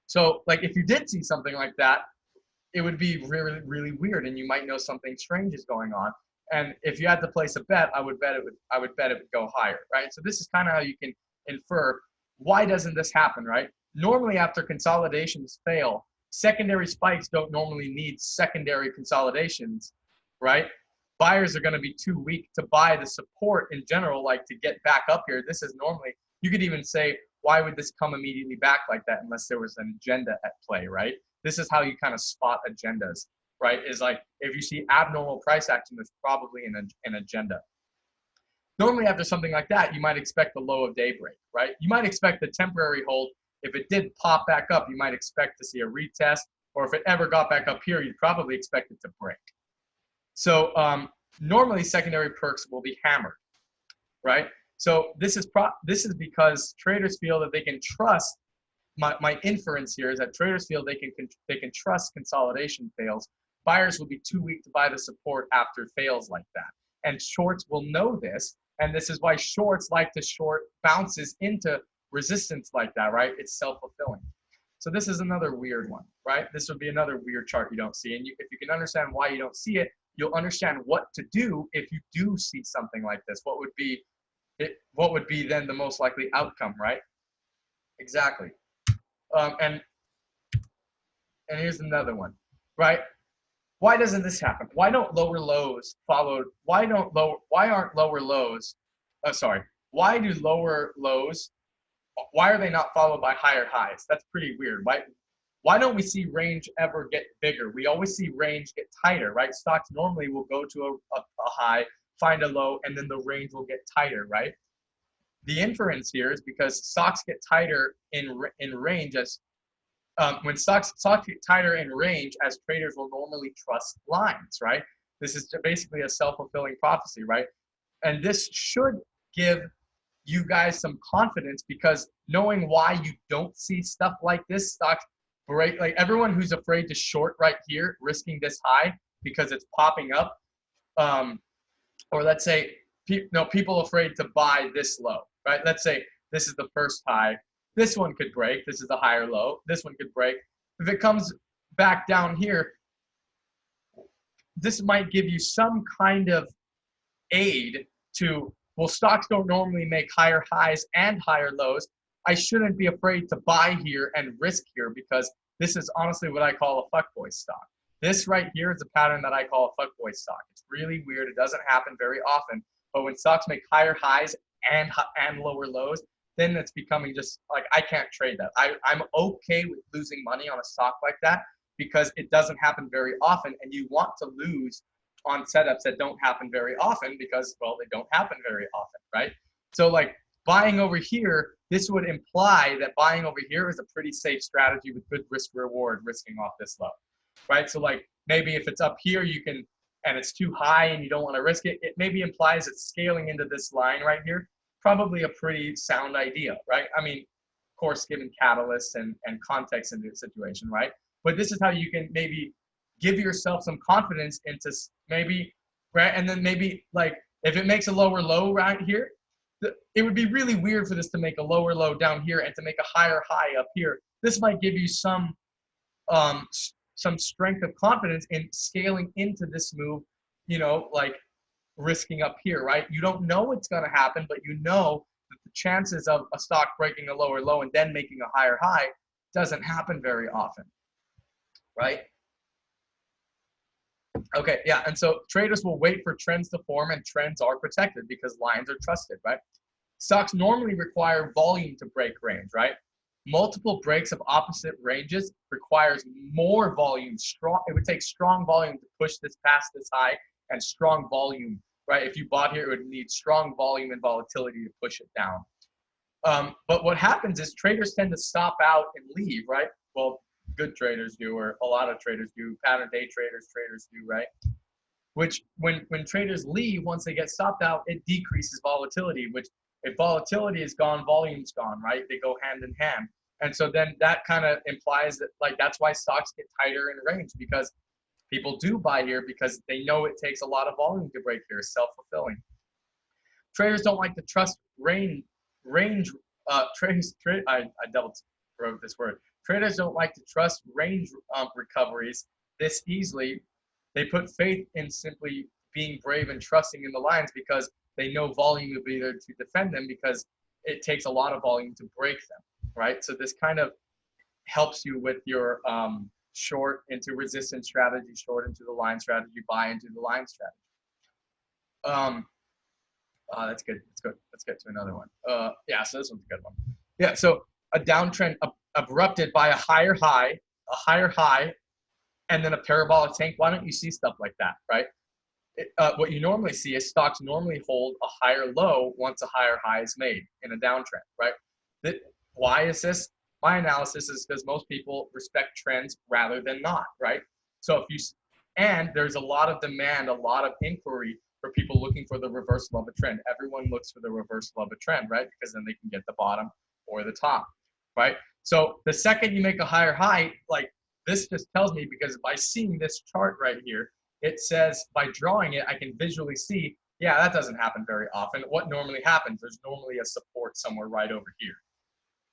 So like if you did see something like that, it would be really, really weird, and you might know something strange is going on. And if you had to place a bet, I would bet it would go higher, right? So this is kind of how you can infer, why doesn't this happen, right? Normally after consolidations fail, secondary spikes don't normally need secondary consolidations, right? Buyers are going to be too weak to buy the support in general, like to get back up here. This is normally, you could even say, why would this come immediately back like that unless there was an agenda at play, right? This is how you kind of spot agendas, right? Is like, if you see abnormal price action, there's probably an agenda. Normally after something like that, you might expect the low of daybreak, right? You might expect the temporary hold. If it did pop back up, you might expect to see a retest, or if it ever got back up here, you'd probably expect it to break. So normally secondary perks will be hammered, right? So this is because traders feel that they can trust. My inference here is that traders feel they can trust consolidation fails. Buyers will be too weak to buy the support after fails like that, and shorts will know this, and this is why shorts like to short bounces into resistance like that, right? It's self-fulfilling. So this is another weird one, right? This would be another weird chart you don't see, and if you can understand why you don't see it, you'll understand what to do if you do see something like this. What would be then the most likely outcome, right? Exactly. And here's another one, right? Why doesn't this happen? Why don't lower lows followed? Why aren't lower lows? Why do lower lows? Why are they not followed by higher highs? That's pretty weird. Why don't we see range ever get bigger? We always see range get tighter, right? Stocks normally will go to a high, find a low, and then the range will get tighter, right? The inference here is because stocks get tighter in range as when stocks get tighter in range, as traders will normally trust lines, right? This is basically a self-fulfilling prophecy, right? And this should give you guys some confidence, because knowing why you don't see stuff like this, stocks break, like everyone who's afraid to short right here, risking this high because it's popping up, or let's say people afraid to buy this low, right? Let's say this is the first high. This one could break. This is the higher low. This one could break. If it comes back down here, this might give you some kind of aid to, well, stocks don't normally make higher highs and higher lows. I shouldn't be afraid to buy here and risk here, because this is honestly what I call a fuckboy stock. This right here is a pattern that I call a fuckboy stock. It's really weird. It doesn't happen very often. But when stocks make higher highs and lower lows, then it's becoming just like, I can't trade that. I'm okay with losing money on a stock like that, because it doesn't happen very often, and you want to lose on setups that don't happen very often, because, well, they don't happen very often, right? So like buying over here, this would imply that buying over here is a pretty safe strategy with good risk reward, risking off this low, right? So like maybe if it's up here, you can, and it's too high and you don't want to risk it, it maybe implies it's scaling into this line right here. Probably a pretty sound idea, right? I mean, of course, given catalysts and context in the situation, right? But this is how you can maybe give yourself some confidence into maybe, right? And then maybe like if it makes a lower low right here, it would be really weird for this to make a lower low down here and to make a higher high up here. This might give you some strength of confidence in scaling into this move, you know, like risking up here, right? You don't know what's going to happen, but you know that the chances of a stock breaking a lower low and then making a higher high doesn't happen very often, right? Okay, yeah, and so traders will wait for trends to form, and trends are protected because lines are trusted, right? Stocks normally require volume to break range, right? Multiple breaks of opposite ranges requires more volume. It would take strong volume to push this past this high, and strong volume, right? If you bought here, it would need strong volume and volatility to push it down. But what happens is traders tend to stop out and leave, right? Well, good traders do, or a lot of traders do. Pattern day traders do, right? Which when traders leave, once they get stopped out, it decreases volatility, which if volatility is gone, volume's gone, right? They go hand in hand. And so then that kind of implies that, like, that's why stocks get tighter in range, because people do buy here because they know it takes a lot of volume to break here. Self-fulfilling. Traders don't like to trust range. I double wrote this word. Traders don't like to trust range recoveries this easily. They put faith in simply being brave and trusting in the lines because they know volume will be there to defend them, because it takes a lot of volume to break them, right? So this kind of helps you with your short into resistance strategy, short into the line strategy, buy into the line strategy. That's good. That's good. Let's get to another one. Yeah, so this one's a good one. Yeah, so a downtrend abrupted by a higher high, and then a parabolic tank. Why don't you see stuff like that, right? What you normally see is stocks normally hold a higher low once a higher high is made in a downtrend, right? Why is this? My analysis is because most people respect trends rather than not, right? So and there's a lot of demand, a lot of inquiry for people looking for the reversal of a trend. Everyone looks for the reversal of a trend, right? Because then they can get the bottom or the top, right? So the second you make a higher high, like this just tells me, because by seeing this chart right here, it says by drawing it, I can visually see, yeah, that doesn't happen very often. What normally happens, there's normally a support somewhere right over here,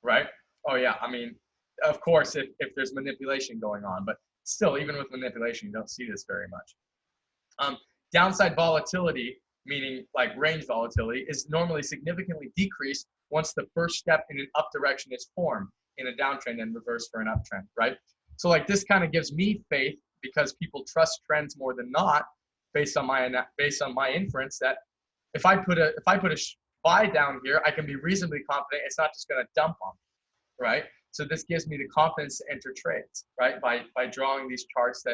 right? Oh yeah, I mean, of course, if there's manipulation going on, but still, even with manipulation, you don't see this very much. Downside volatility, meaning like range volatility, is normally significantly decreased once the first step in an up direction is formed in a downtrend and reverse for an uptrend, right? So like this kind of gives me faith, because people trust trends more than not, based on my inference that if I put a buy down here, I can be reasonably confident it's not just going to dump on me, right? So this gives me the confidence to enter trades, right? By drawing these charts,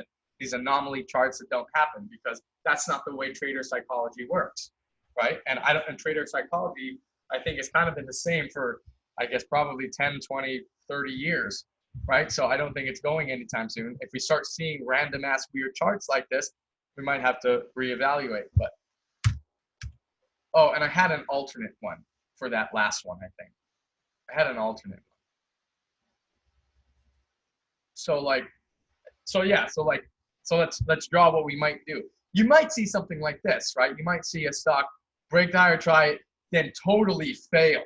these anomaly charts that don't happen, because that's not the way trader psychology works, right? And trader psychology, I think, has kind of been the same for, I guess, probably 10, 20, 30 years, right? So I don't think it's going anytime soon. If we start seeing random ass weird charts like this, we might have to reevaluate. But oh, and I had an alternate one for that last one, I think. I had an alternate one. So let's draw what we might do. You might see something like this, right? You might see a stock break the higher, try it, then totally fail,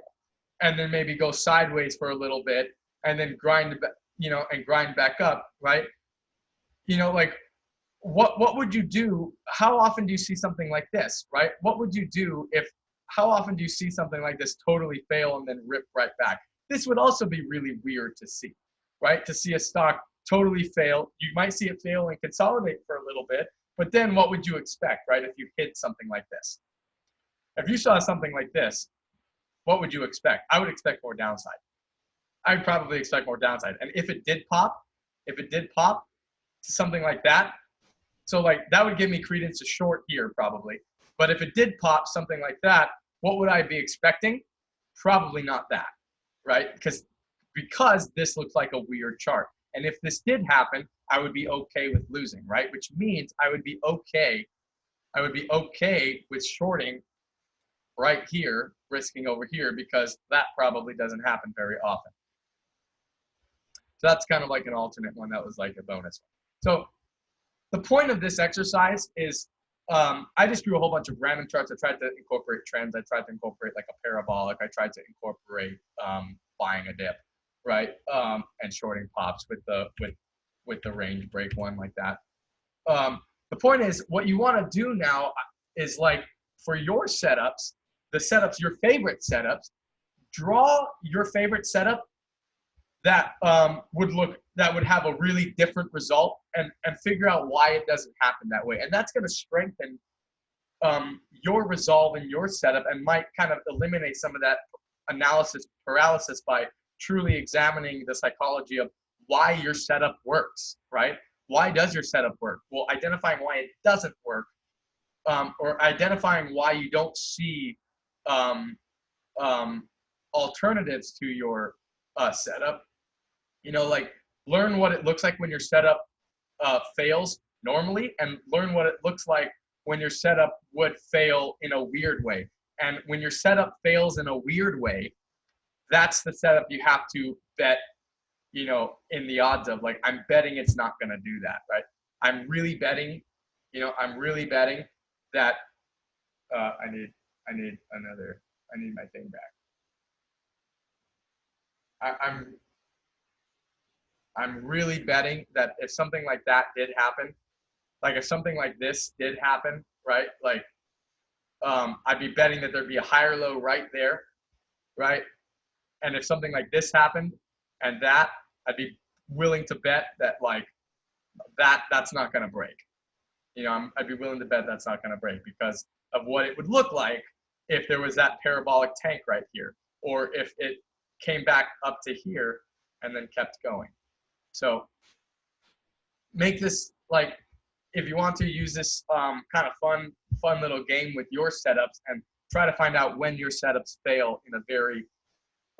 and then maybe go sideways for a little bit, and then grind back up, right? Like what would you do? How often do you see something like this, right? What would you do how often do you see something like this totally fail and then rip right back? This would also be really weird to see, right? To see a stock totally fail. You might see it fail and consolidate for a little bit, but then what would you expect, right? If you hit something like this. If you saw something like this, what would you expect? I would expect more downside. I'd probably expect more downside. And if it did pop to something like that, so like that would give me credence to short here probably. But if it did pop something like that, what would I be expecting? Probably not that, right? Because this looks like a weird chart. And if this did happen, I would be okay with losing, right? Which means I would be okay with shorting right here, risking over here, because that probably doesn't happen very often. So that's kind of like an alternate one that was like a bonus one. So the point of this exercise is I just drew a whole bunch of random charts. I tried to incorporate trends. I tried to incorporate like a parabolic. I tried to incorporate buying a dip, right? And shorting pops with the range break one like that. The point is, what you want to do now is, like, for your setups, your favorite setups, draw your favorite setup that that would have a really different result, and figure out why it doesn't happen that way. And that's going to strengthen your resolve and your setup, and might kind of eliminate some of that analysis paralysis by truly examining the psychology of why your setup works, right? Why does your setup work? Well, identifying why it doesn't work, or identifying why you don't see um, alternatives to your setup. Like, learn what it looks like when your setup fails normally, and learn what it looks like when your setup would fail in a weird way. And when your setup fails in a weird way, that's the setup you have to bet, in the odds of, like, I'm betting it's not going to do that, right? I'm really betting that I need my thing back. I'm really betting that if something like that did happen, like if something like this did happen, right? Like, I'd be betting that there'd be a higher low right there, right? And if something like this happened and that, I'd be willing to bet that, like, that's not going to break. I'd be willing to bet that's not going to break because of what it would look like if there was that parabolic tank right here, or if it came back up to here and then kept going. So make this, like, if you want to use this kind of fun little game with your setups, and try to find out when your setups fail in a very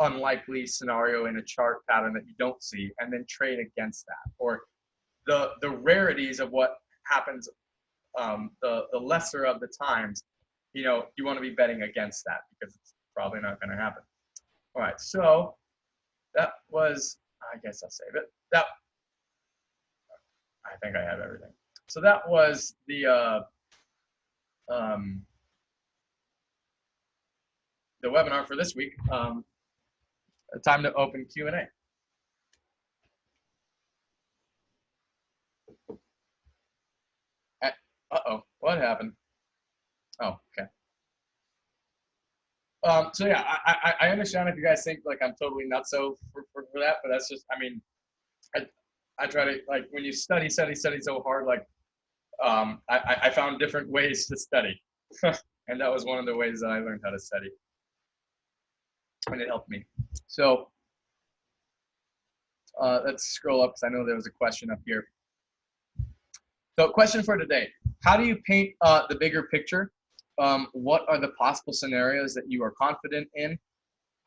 unlikely scenario in a chart pattern that you don't see, and then trade against that. Or the rarities of what happens, the lesser of the times, you want to be betting against that, because it's probably not going to happen. All right, so that was, I guess I'll save it. I think I have everything. So that was the webinar for this week. Time to open Q&A. Uh-oh, what happened? Oh, okay. So yeah, I understand if you guys think like I'm totally nuts for that, but that's just, I mean, I try to, like, when you study so hard, like, I found different ways to study. And that was one of the ways that I learned how to study. And it helped me. So let's scroll up, because I know there was a question up here. So question for today: how do you paint the bigger picture? What are the possible scenarios that you are confident in?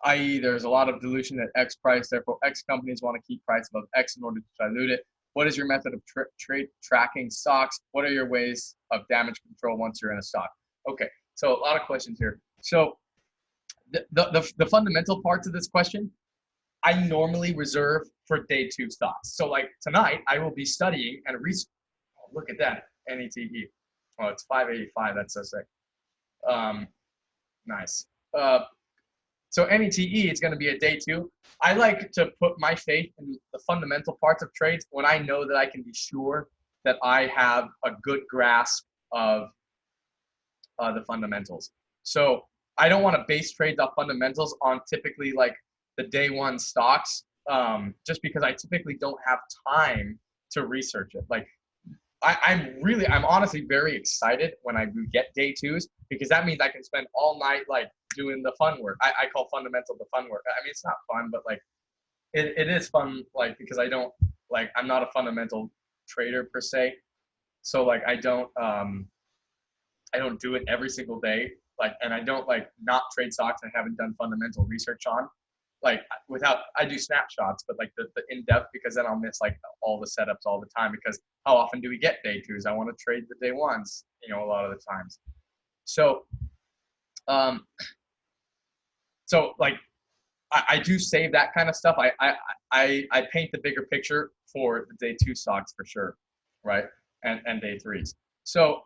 I.e., there's a lot of dilution at X price, therefore X companies want to keep price above X in order to dilute it. What is your method of trade tracking stocks? What are your ways of damage control once you're in a stock? Okay, so a lot of questions here. So the fundamental parts of this question, I normally reserve for day two stocks. So like tonight, I will be studying and research. Oh, look at that, NETE. Oh, it's 585, that's so sick. Nice. So NETE, it's going to be a day two. I like to put my faith in the fundamental parts of trades when I know that I can be sure that I have a good grasp of the fundamentals. So I don't want to base trades off fundamentals on typically like the day one stocks, just because I typically don't have time to research it. Like I'm honestly very excited when I get day twos, because that means I can spend all night like doing the fun work. I call fundamental the fun work. I mean, it's not fun, but like it is fun, like, because I'm not a fundamental trader per se. So like I don't do it every single day. Like, and I don't like not trade stocks I haven't done fundamental research on. Like I do snapshots, but like the in-depth, because then I'll miss like all the setups all the time, because how often do we get day twos? I want to trade the day ones, a lot of the times. So, like I do save that kind of stuff. I paint the bigger picture for the day two stocks for sure, right? And day threes. So,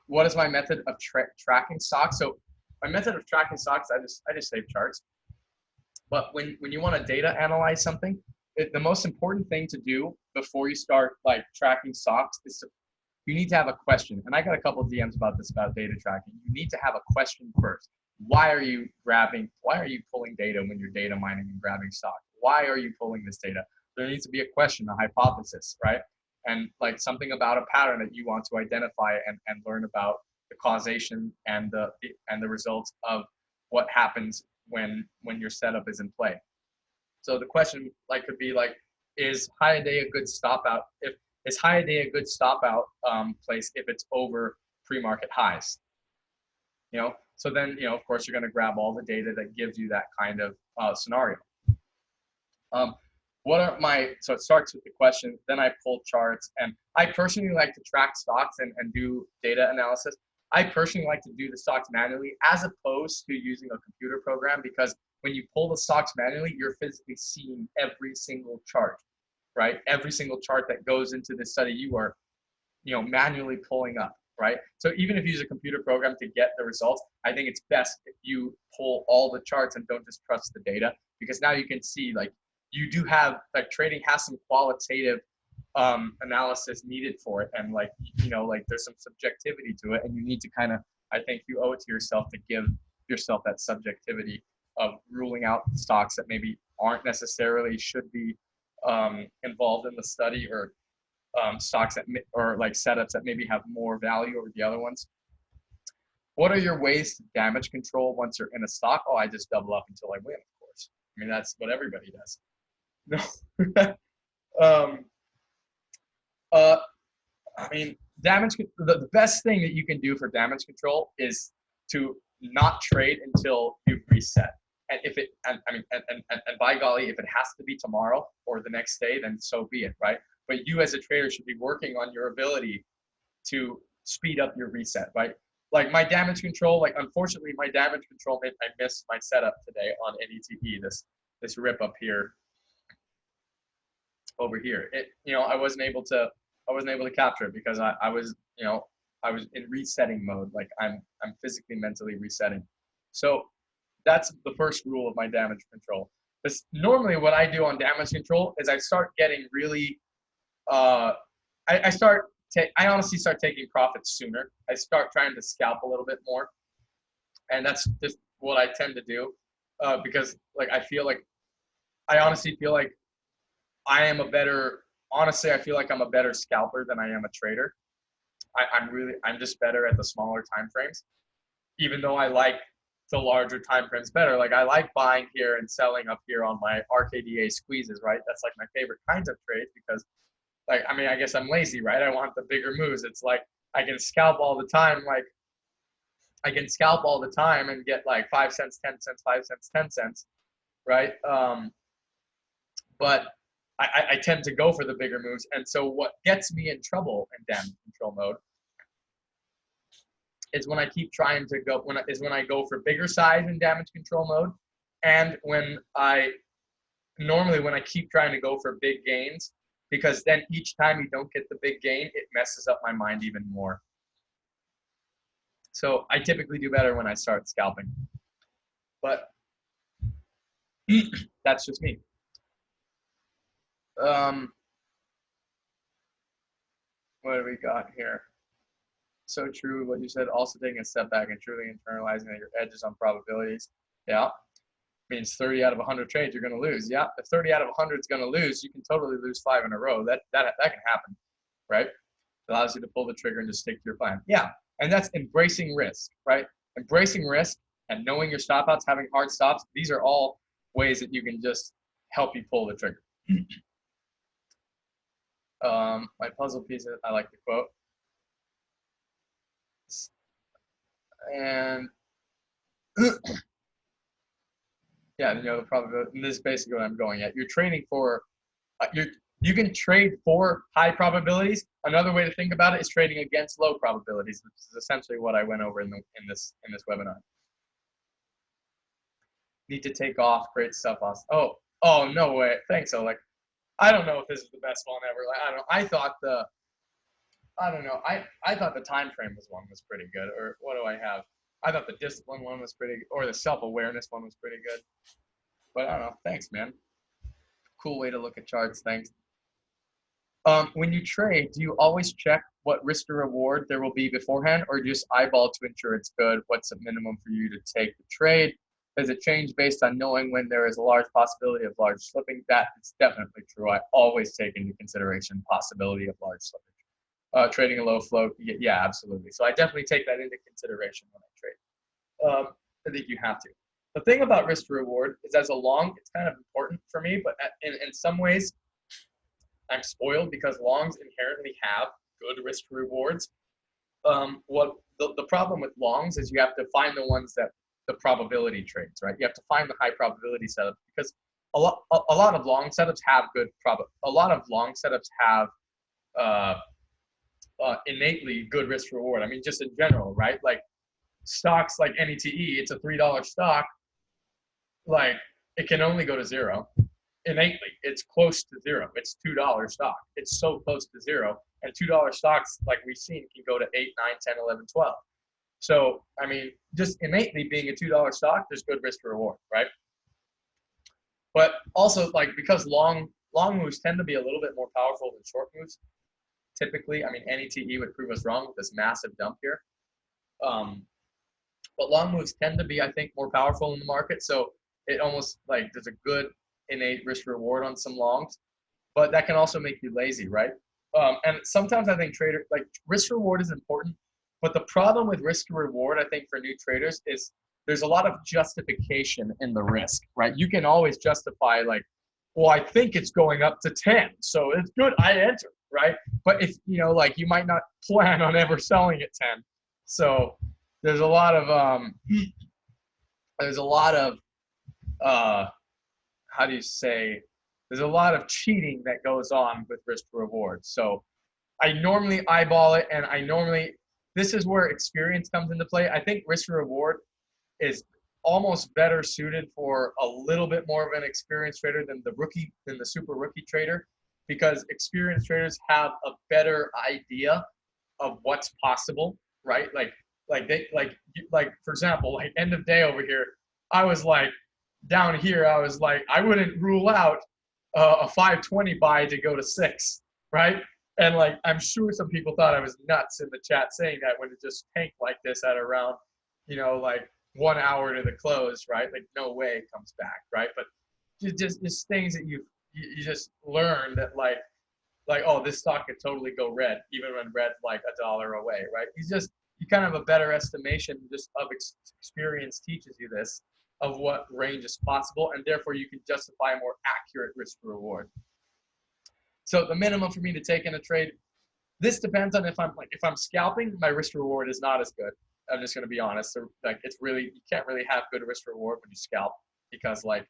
what is my method of tracking stocks? So my method of tracking stocks, I just save charts. But when you want to data analyze something, the most important thing to do before you start like tracking stocks is you need to have a question. And I got a couple of DMs about this, about data tracking. You need to have a question first. Why are you pulling data when you're data mining and grabbing stock? why are you pulling this data? There needs to be a question, a hypothesis, right? And like something about a pattern that you want to identify and learn about the causation and the results of what happens when your setup is in play. So the question like could be like, is high a day a good stop out? If is high a day a good stop out place if it's over pre-market highs? You know, so then of course you're going to grab all the data that gives you that kind of scenario. What are my, so it starts with the question, then I pull charts, and I personally like to track stocks and do data analysis. I personally like to do the stocks manually as opposed to using a computer program, because when you pull the stocks manually, you're physically seeing every single chart, right? Every single chart that goes into the study you are, manually pulling up, right? So even if you use a computer program to get the results, I think it's best if you pull all the charts and don't just trust the data, because now you can see like you do have, like trading has some qualitative analysis needed for it, and like like there's some subjectivity to it, and you need to kind of, I think you owe it to yourself to give yourself that subjectivity of ruling out stocks that maybe aren't necessarily should be involved in the study, or stocks that or like setups that maybe have more value over the other ones. What are your ways to damage control once you're in a stock? Oh, I just double up until I win, of course. I mean, that's what everybody does. No. I mean, the best thing that you can do for damage control is to not trade until you've reset. And if it, and by golly, if it has to be tomorrow or the next day, then so be it, right? But you as a trader should be working on your ability to speed up your reset, right? Like my damage control, like unfortunately my damage control, I missed my setup today on NETP, this rip up here, over here. It, I wasn't able to capture it because I was, I was in resetting mode. Like I'm physically, mentally resetting. So that's the first rule of my damage control. Because normally what I do on damage control is I start getting really, I honestly start taking profits sooner. I start trying to scalp a little bit more. And that's just what I tend to do because like I honestly feel like I am honestly, I feel like I'm a better scalper than I am a trader. I'm just better at the smaller time frames, even though I like the larger time frames better. Like I like buying here and selling up here on my RKDA squeezes, right? That's like my favorite kinds of trades because, like, I mean, I guess I'm lazy, right? I want the bigger moves. It's like I can scalp all the time. Like I can scalp all the time and get like 5 cents, 10 cents, 5 cents, 10 cents, right? But I tend to go for the bigger moves. And so what gets me in trouble in damage control mode is when I keep trying to go, when I go for bigger size in damage control mode, and when I keep trying to go for big gains, because then each time you don't get the big gain, it messes up my mind even more. So I typically do better when I start scalping, but that's just me. What do we got here? So true what you said, also taking a step back and truly internalizing that your edges on probabilities. Yeah. Means 30 out of 100 trades you're going to lose. Yeah. If 30 out of 100 is going to lose, you can totally lose 5 in a row. That can happen, right? It allows you to pull the trigger and just stick to your plan. Yeah. And that's embracing risk, right? Embracing risk and knowing your stop outs, having hard stops. These are all ways that you can just help you pull the trigger. My puzzle piece, I like the quote. And yeah, the probability, and this is basically what I'm going at. You're trading for, you can trade for high probabilities. Another way to think about it is trading against low probabilities, which is essentially what I went over in this webinar. Need to take off, great stuff. Oh, no way. Thanks, Oleg. I don't know if this is the best one ever. Like, I don't know. I thought the time frame was pretty good. Or what do I have? I thought the discipline one was pretty good, or the self-awareness one was pretty good. But I don't know. Thanks, man. Cool way to look at charts. Thanks. When you trade, do you always check what risk to reward there will be beforehand, or just eyeball to ensure it's good? What's the minimum for you to take the trade? Does it change based on knowing when there is a large possibility of large slipping? That is definitely true. I always take into consideration possibility of large slippage. Trading a low float, yeah, absolutely. So I definitely take that into consideration when I trade. I think you have to. The thing about risk to reward is as a long, it's kind of important for me, but in some ways, I'm spoiled because longs inherently have good risk rewards. What the problem with longs is you have to find the ones that the probability trades, right? You have to find the high probability setups because a lot of long setups have a lot of long setups have uh, innately good risk reward. I mean, just in general, right? Like stocks like NETE, it's a $3 stock. Like it can only go to zero. Innately, it's close to zero. It's $2 stock. It's so close to zero. And $2 stocks, like we've seen, can go to 8, 9, 10, 11, 12. So, I mean, just innately being a $2 stock, there's good risk to reward, right? But also, like, because long moves tend to be a little bit more powerful than short moves. Typically, I mean, NETE would prove us wrong with this massive dump here. But long moves tend to be, I think, more powerful in the market. So it almost like there's a good innate risk reward on some longs, but that can also make you lazy, right? And sometimes I think like risk reward is important, but the problem with risk to reward, I think, for new traders is there's a lot of justification in the risk, right? You can always justify like, well, I think it's going up to 10, so it's good, I enter, right? But if, you know, like you might not plan on ever selling at 10. So there's a lot of, how do you say, there's a lot of cheating that goes on with risk to reward. So I normally eyeball it, and this is where experience comes into play. I think risk to reward is almost better suited for a little bit more of an experienced trader than the super rookie trader, because experienced traders have a better idea of what's possible, right? Like for example, like end of day over here, I was like, down here, I was like, I wouldn't rule out a 520 buy to go to 6, right? And like, I'm sure some people thought I was nuts in the chat saying that when it just tanked like this at around, you know, like 1 hour to the close, right? Like, no way it comes back, right? But just things that you just learn that like, oh, this stock could totally go red, even when red's like $1 away, right? You kind of have a better estimation just of experience teaches you this, of what range is possible, and therefore you can justify a more accurate risk reward. So the minimum for me to take in a trade, this depends on if I'm scalping, my risk reward is not as good. I'm just going to be honest. So, like, it's really, you can't really have good risk reward when you scalp, because like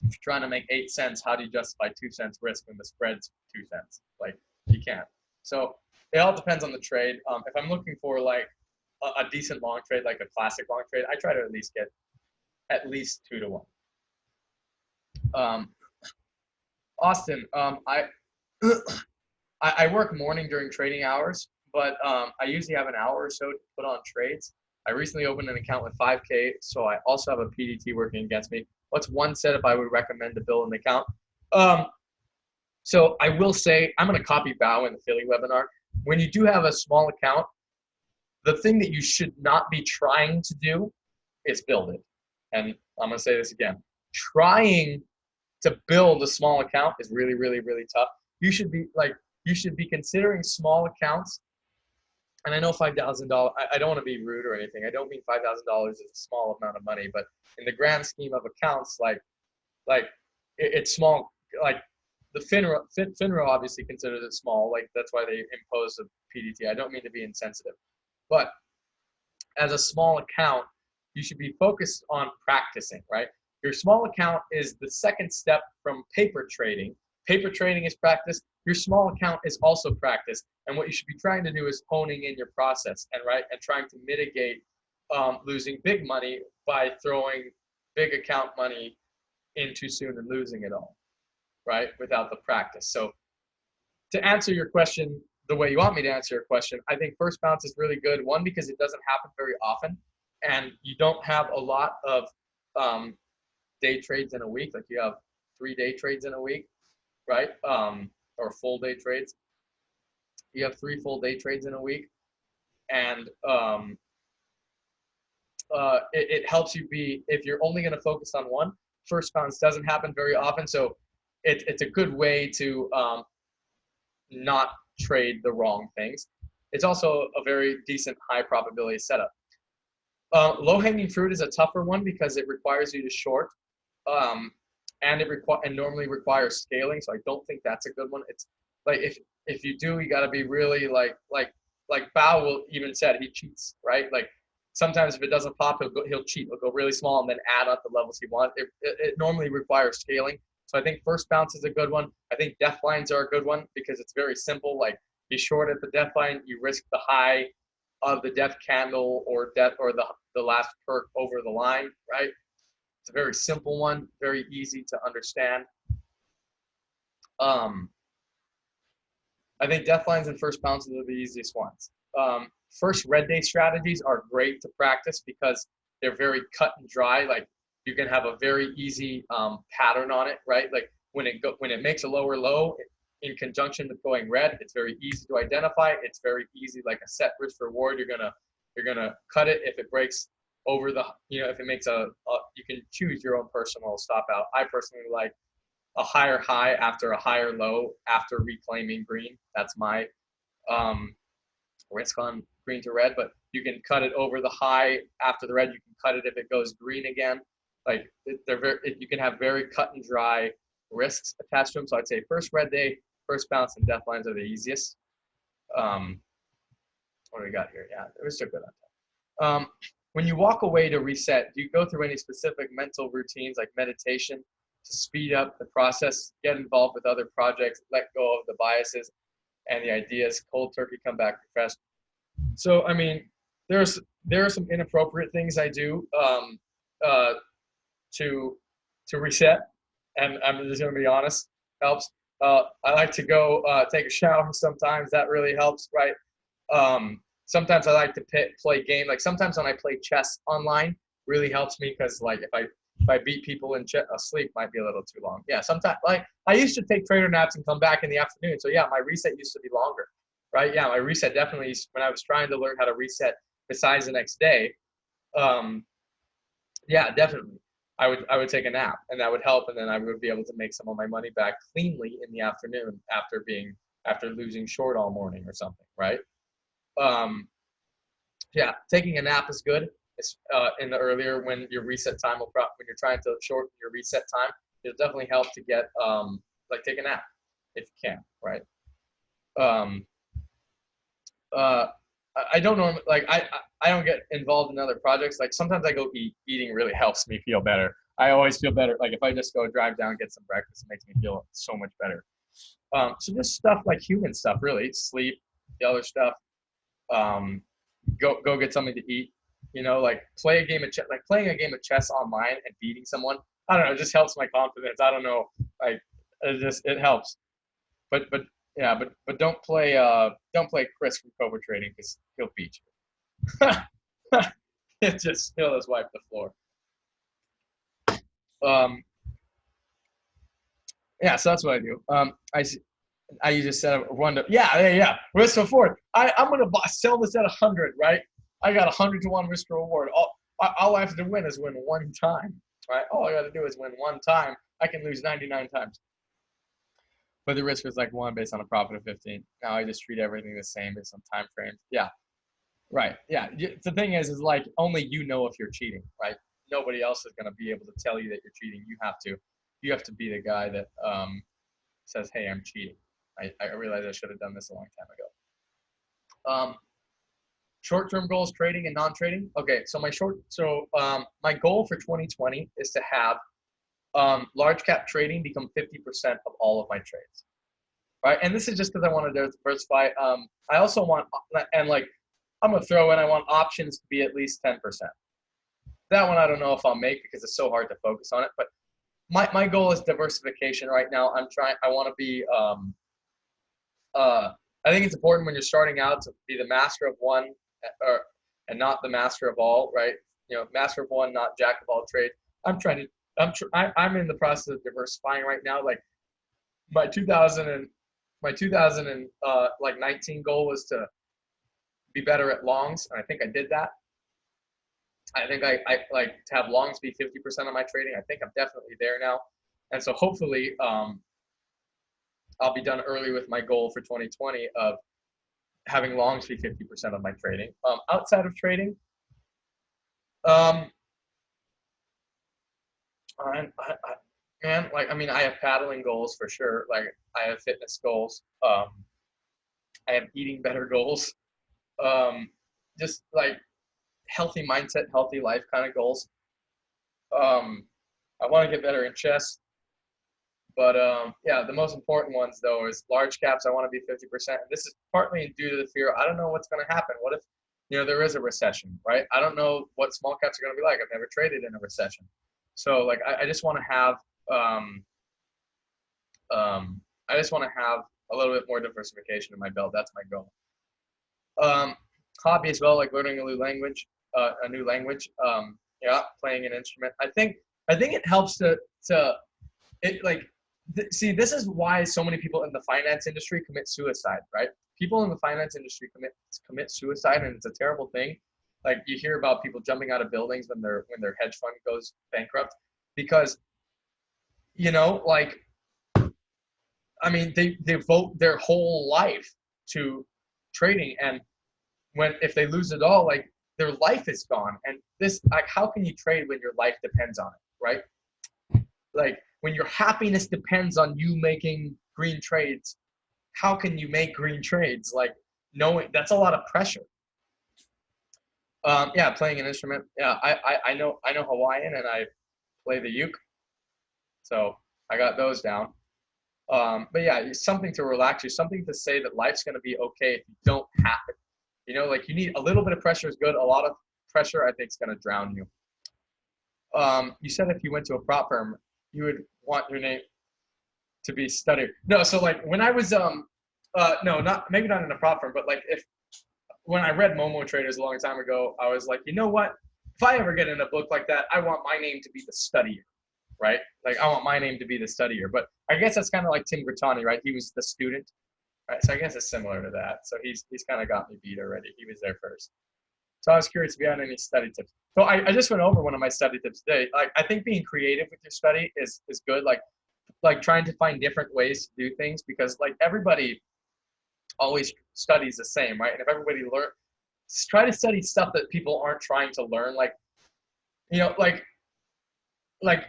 if you're trying to make 8 cents, how do you justify 2 cents risk when the spread's 2 cents? Like, you can't. So it all depends on the trade. If I'm looking for like a decent long trade, like a classic long trade, I try to at least get at least 2 to 1. Austin, I work morning during trading hours, but I usually have an hour or so to put on trades. I recently opened an account with 5K, so I also have a PDT working against me. What's one setup I would recommend to build an account? So I will say, I'm going to copy Bao in the Philly webinar. When you do have a small account, the thing that you should not be trying to do is build it. And I'm going to say this again. Trying to build a small account is really, really, really tough. You should be considering small accounts. And I know $5,000, I don't want to be rude or anything. I don't mean $5,000 is a small amount of money, but in the grand scheme of accounts, it's small. Like the FINRA obviously considers it small. Like that's why they impose a PDT. I don't mean to be insensitive, but as a small account, you should be focused on practicing, right? Your small account is the second step from paper trading. Paper trading is practice. Your small account is also practice. And what you should be trying to do is honing in your process and trying to mitigate losing big money by throwing big account money in too soon and losing it all, right? Without the practice. So to answer your question the way you want me to answer your question, I think first bounce is really good. One, because it doesn't happen very often, and you don't have a lot of day trades in a week. Like you have 3 day trades in a week, right? Or full day trades. You have 3 full day trades in a week, and it helps you be, if you're only going to focus on one, first bounce doesn't happen very often. So it's a good way to not trade the wrong things. It's also a very decent high probability setup. Low hanging fruit is a tougher one because it requires you to short, and it normally requires scaling. So I don't think that's a good one. It's like if you do, you got to be really like Bao will even said he cheats, right? Like sometimes if it doesn't pop, he'll cheat. He'll go really small and then add up the levels he wants. It normally requires scaling. So I think first bounce is a good one. I think death lines are a good one because it's very simple. Like you short at the death line, you risk the high of the death candle or the last perk over the line, right? It's a very simple one, very easy to understand. I think death lines and first bounces are the easiest ones. First red day strategies are great to practice because they're very cut and dry. Like you can have a very easy pattern on it, right? Like when it makes a lower low in conjunction with going red, it's very easy to identify. It's very easy, like a set risk reward. You're gonna cut it if it breaks over the, if it makes you can choose your own personal stop out. I personally like a higher high after a higher low after reclaiming green. That's my risk on green to red, but you can cut it over the high after the red. You can cut it if it goes green again. Like you can have very cut and dry risks attached to them. So I'd say first red day, first bounce, and death lines are the easiest. What do we got here? Yeah, we're still good on that. When you walk away to reset, do you go through any specific mental routines like meditation to speed up the process, get involved with other projects, let go of the biases and the ideas, cold turkey, come back refreshed? So, I mean, there are some inappropriate things I do to reset, and I'm just gonna be honest, helps. I like to go take a shower sometimes. That really helps, right? Sometimes I like to play game. Like sometimes when I play chess online, really helps me because like if I beat people in sleep might be a little too long. Yeah, sometimes like I used to take trader naps and come back in the afternoon. So yeah, my reset used to be longer, right? Yeah, my reset definitely when I was trying to learn how to reset besides the next day. Yeah, definitely. I would take a nap and that would help, and then I would be able to make some of my money back cleanly in the afternoon after losing short all morning or something, right? Yeah, taking a nap is good. It's, in the earlier when your reset time when you're trying to shorten your reset time, it'll definitely help to get like take a nap if you can, right? Um, I don't know, like I don't get involved in other projects. Like sometimes I go eat. Eating really helps me feel better. I always feel better. Like if I just go drive down, get some breakfast, it makes me feel so much better. So just stuff like human stuff, really. Sleep, the other stuff. Go get something to eat. Like play a game of chess. Like playing a game of chess online and beating someone. I don't know. It just helps my confidence. I don't know. Like it helps. But yeah, but don't play Chris from Cobra Trading because he'll beat you. He'll just wipe the floor. Yeah, so that's what I do. I just said one to yeah. Risk reward. I'm gonna sell this at 100, right? I got 100 to 1 risk reward. All I have to win is win one time, right? All I got to do is win one time. I can lose 99 times. But the risk was like 1 based on a profit of 15. Now I just treat everything the same based on time frames. Yeah, right. Yeah. The thing is like only you know if you're cheating, right? Nobody else is going to be able to tell you that you're cheating. You have to be the guy that says, "Hey, I'm cheating." I realize I should have done this a long time ago. Short-term goals, trading and non-trading. Okay, so my goal for 2020 is to have large cap trading become 50% of all of my trades, right? And this is just because I want to diversify. I also want, and like I'm gonna throw in, I want options to be at least 10%. That one I don't know if I'll make because it's so hard to focus on it. But my goal is diversification right now. I want to be. I think it's important when you're starting out to be the master of one, and not the master of all, right? Master of one, not jack of all trades. I'm in the process of diversifying right now. Like my 2019 goal was to be better at longs, and I think I did that. I think I like to have longs be 50% of my trading. I think I'm definitely there now. And so hopefully I'll be done early with my goal for 2020 of having longs be 50% of my trading. Outside of trading, um, man, like I mean, I have paddling goals for sure. Like I have fitness goals. I have eating better goals. Um, just like healthy mindset, healthy life kind of goals. Um, I want to get better in chess, but yeah, the most important ones though is large caps. I want to be 50%. And this is partly due to the fear. I don't know what's going to happen. What if there is a recession, right? I don't know what small caps are going to be like. I've never traded in a recession, so like I just want to have um, I just want to have a little bit more diversification in my belt. That's my goal. Um, Hobby as well, like learning a new language, yeah, playing an instrument. I think it helps to it like see, this is why so many people in the finance industry commit suicide, right? People in the finance industry commit suicide, and it's a terrible thing. Like you hear about people jumping out of buildings when their hedge fund goes bankrupt because like I mean they devote their whole life to trading, and when if they lose it all, like their life is gone. And this, like, how can you trade when your life depends on it, right? Like when your happiness depends on you making green trades, how can you make green trades? Like knowing that's a lot of pressure. Yeah, playing an instrument. Yeah, I know Hawaiian and I play the uke, so I got those down. But yeah, something to relax you, something to say that life's gonna be okay if you don't have it. Like you need a little bit of pressure is good. A lot of pressure, I think, is gonna drown you. You said if you went to a prop firm, you would want your name to be studied. No, so like when I was no, not maybe not in a prop firm, but like if when I read Momo Traders a long time ago, I was like, you know what? If I ever get in a book like that, I want my name to be the studier, right? Like I want my name to be the studier. But I guess that's kind of like Tim Grittani, right? He was the student, right? So I guess it's similar to that. So he's kind of got me beat already. He was there first. So I was curious if you had any study tips. So I just went over one of my study tips today. Like I think being creative with your study is good. Like trying to find different ways to do things because like everybody always studies the same, right? And if everybody try to study stuff that people aren't trying to learn, like like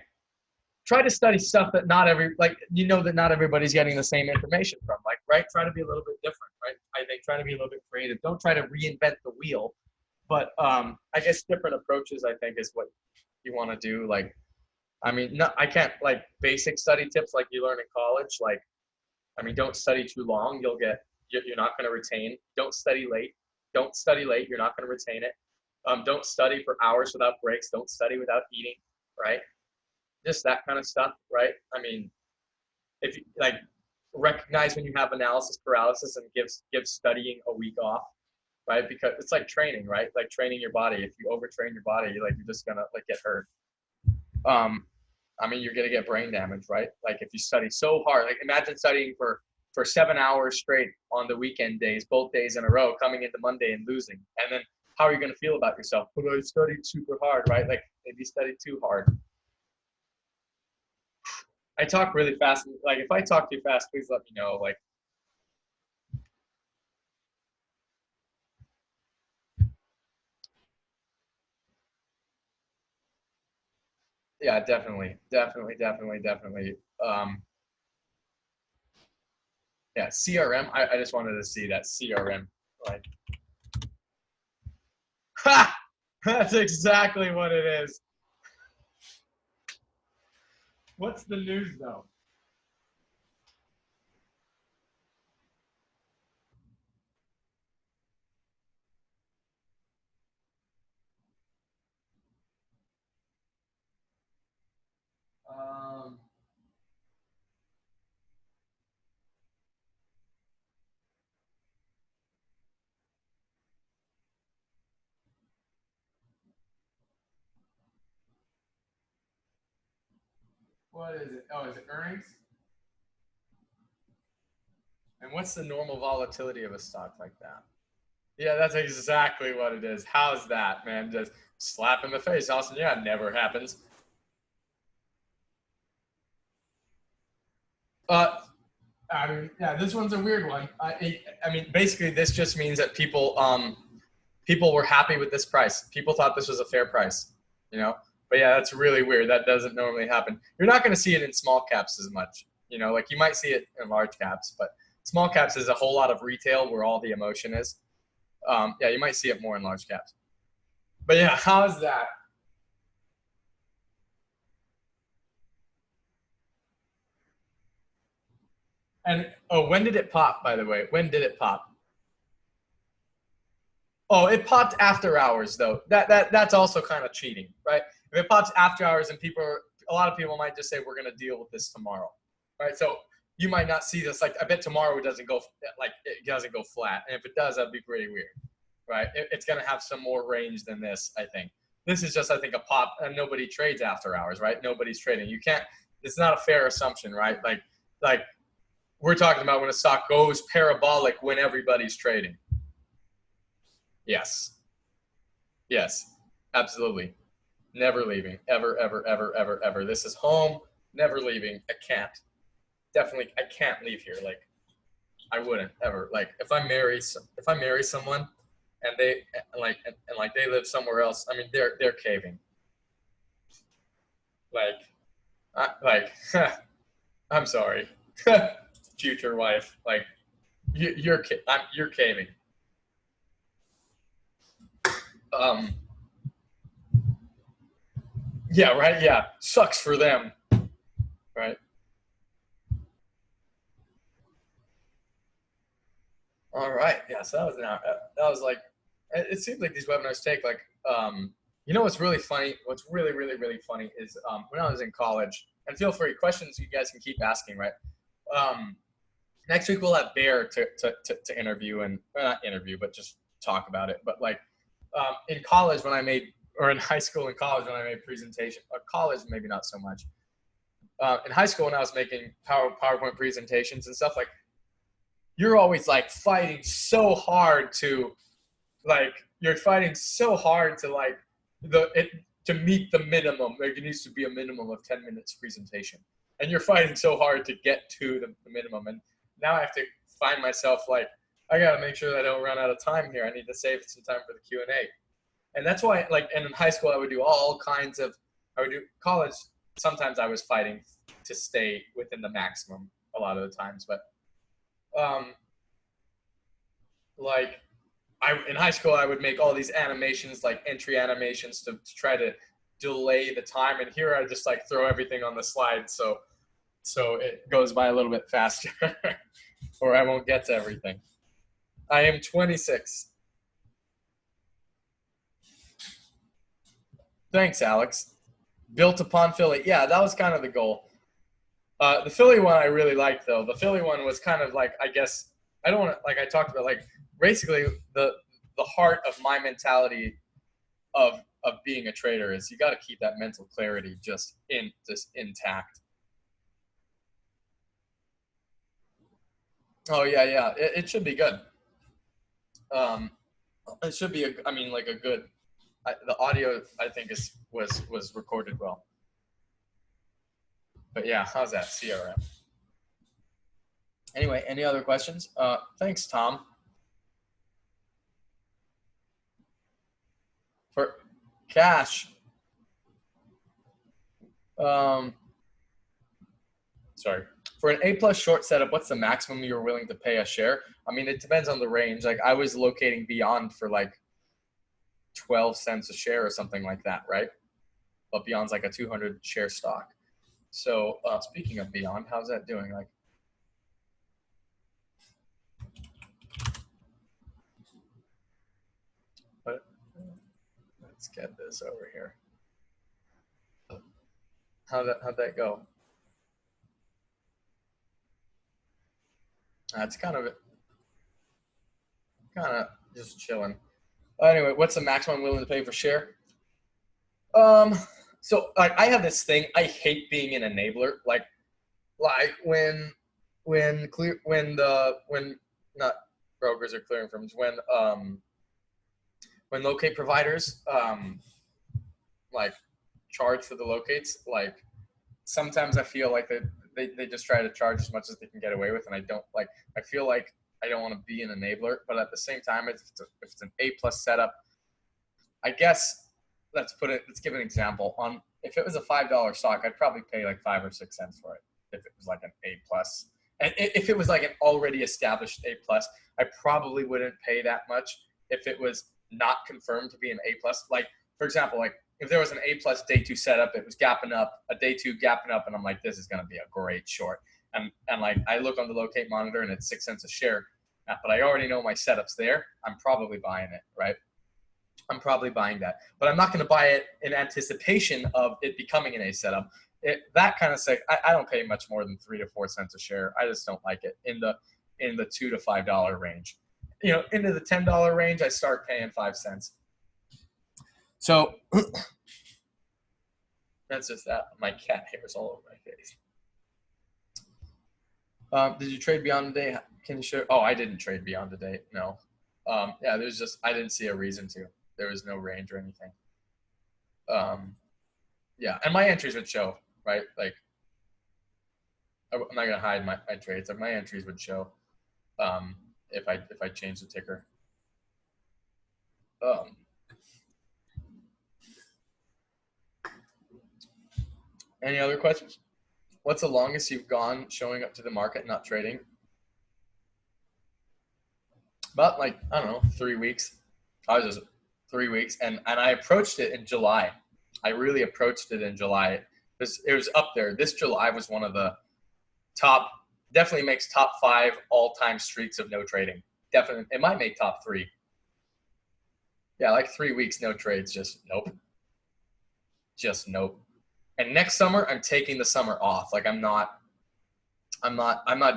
try to study stuff that that not everybody's getting the same information from, like, right? Try to be a little bit different, right? I think try to be a little bit creative. Don't try to reinvent the wheel, but I guess different approaches I think is what you want to do. Like I mean, no, I can't like basic study tips like you learn in college. Like, I mean, don't study too long. You're not going to retain. Don't study late. Don't study late. You're not going to retain it. Don't study for hours without breaks. Don't study without eating. Right? Just that kind of stuff. Right? I mean, if you like recognize when you have analysis paralysis and give studying a week off. Right? Because it's like training. Right? Like training your body. If you overtrain your body, you're just gonna like get hurt. Um, I mean, you're gonna get brain damage, right? Like if you study so hard, like imagine studying for 7 hours straight on the weekend days, both days in a row, coming into Monday and losing, and then how are you gonna feel about yourself? But I studied super hard, right? Like maybe you studied too hard. I talk really fast. Like if I talk too fast, please let me know. Like yeah, definitely, definitely, definitely, definitely. Yeah, CRM. I just wanted to see that CRM. Like, ha! That's exactly what it is. What's the news though? Um, what is it? Oh, is it earnings? And what's the normal volatility of a stock like that? Yeah, that's exactly what it is. How's that, man? Just slap in the face, Austin. Yeah, it never happens. Uh, I mean, yeah, this one's a weird one. I mean, basically, this just means that people were happy with this price. People thought this was a fair price, you know. But yeah, that's really weird. That doesn't normally happen. You're not going to see it in small caps as much, you know. Like you might see it in large caps, but small caps is a whole lot of retail where all the emotion is. Yeah, you might see it more in large caps. But yeah, how's that? And oh, when did it pop? By the way, when did it pop? Oh, it popped after hours though. That's also kind of cheating, right? If it pops after hours and a lot of people might just say we're gonna deal with this tomorrow, right? So you might not see this. Like I bet tomorrow it doesn't go like it doesn't go flat, and if it does, that'd be pretty weird, right? It's gonna have some more range than this, I think. This is just, I think, a pop, and nobody trades after hours, right? Nobody's trading. You can't. It's not a fair assumption, right? Like we're talking about when a stock goes parabolic when everybody's trading. Yes. Yes. Absolutely. Never leaving. Ever, ever, ever, ever, ever. This is home. Never leaving. I can't. Definitely I can't leave here. Like I wouldn't ever. Like if I marry someone and they and like they live somewhere else, I mean they're caving. Like like I'm sorry. Future wife. Like you're caving. Um yeah, right? Yeah. Sucks for them, right? All right. Yeah. So that was an hour. That was like, it seems like these webinars take like, you know, what's really funny? What's really, really, really funny is when I was in college, and feel free, questions you guys can keep asking, right? Um, Next week we'll have Bear to interview and not interview, but just talk about it. But like in college when I made, or in high school and college when I made presentation, or college maybe not so much. In high school when I was making PowerPoint presentations and stuff, like you're always like fighting so hard to like you're fighting so hard to like the it to meet the minimum. Like it needs to be a minimum of 10 minutes presentation, and you're fighting so hard to get to the minimum. And now I have to find myself like I gotta make sure that I don't run out of time here. I need to save some time for the Q&A. And that's why like and in high school I would do all kinds of I would do college. Sometimes I was fighting to stay within the maximum a lot of the times, but um, like I in high school I would make all these animations like entry animations to try to delay the time, and here I just like throw everything on the slide so it goes by a little bit faster or I won't get to everything. I am 26. Thanks, Alex. Built upon Philly. Yeah, that was kind of the goal. The Philly one I really liked though. The Philly one was kind of like I guess I don't want to like I talked about like basically the heart of my mentality of being a trader is you got to keep that mental clarity just intact. Oh yeah, yeah. It should be good. Um, it should be. I mean, like a good. The audio I think was recorded well. But yeah, how's that CRM? Anyway, any other questions? Thanks, Tom. For cash. Um, sorry. For an A plus short setup, what's the maximum you're willing to pay a share? I mean, it depends on the range. Like I was locating Beyond for like 12 cents a share or something like that, right? But Beyond's like a 200 share stock. So speaking of Beyond, how's that doing? Like, but let's get this over here. How'd that go? It's kind of just chilling. Anyway, what's the maximum I'm willing to pay for share? Um, so like I have this thing. I hate being an enabler. Like when clear when not brokers or clearing firms when when locate providers like charge for the locates, like sometimes I feel like they just try to charge as much as they can get away with, and I feel like I don't want to be an enabler, but at the same time, if it's an A plus setup, I guess let's give an example. If it was a $5 stock, I'd probably pay like 5 or 6 cents for it if it was like an A plus. And if it was like an already established A plus, I probably wouldn't pay that much if it was not confirmed to be an A plus. Like, for example, like if there was an A plus day 2 setup, it was gapping up, a day 2 gapping up, and I'm like, this is going to be a great short. And like I look on the locate monitor and it's 6 cents a share, but I already know my setup's there. I'm probably buying it, right? I'm probably buying that, but I'm not going to buy it in anticipation of it becoming an A setup. That kind of say, I don't pay much more than 3 to 4 cents a share. I just don't like it in the $2 to $5 range. You know, into the $10 range, I start paying 5 cents. So that's just that. My cat hairs all over my face. Did you trade beyond the day? Can you show? Oh, I didn't trade beyond the day. No. Yeah, I didn't see a reason to. There was no range or anything. Yeah, and my entries would show, right? Like, I'm not gonna hide my trades. My entries would show if I change the ticker. Any other questions? What's the longest you've gone showing up to the market, not trading? About like, I don't know, 3 weeks. I was just 3 weeks, and I approached it in July. I really approached it in July. It was up there. This July was one of the top, definitely makes top 5 all-time streaks of no trading. Definitely, it might make top 3. Yeah, like 3 weeks, no trades, just nope. Just nope. And next summer, I'm taking the summer off. Like I'm not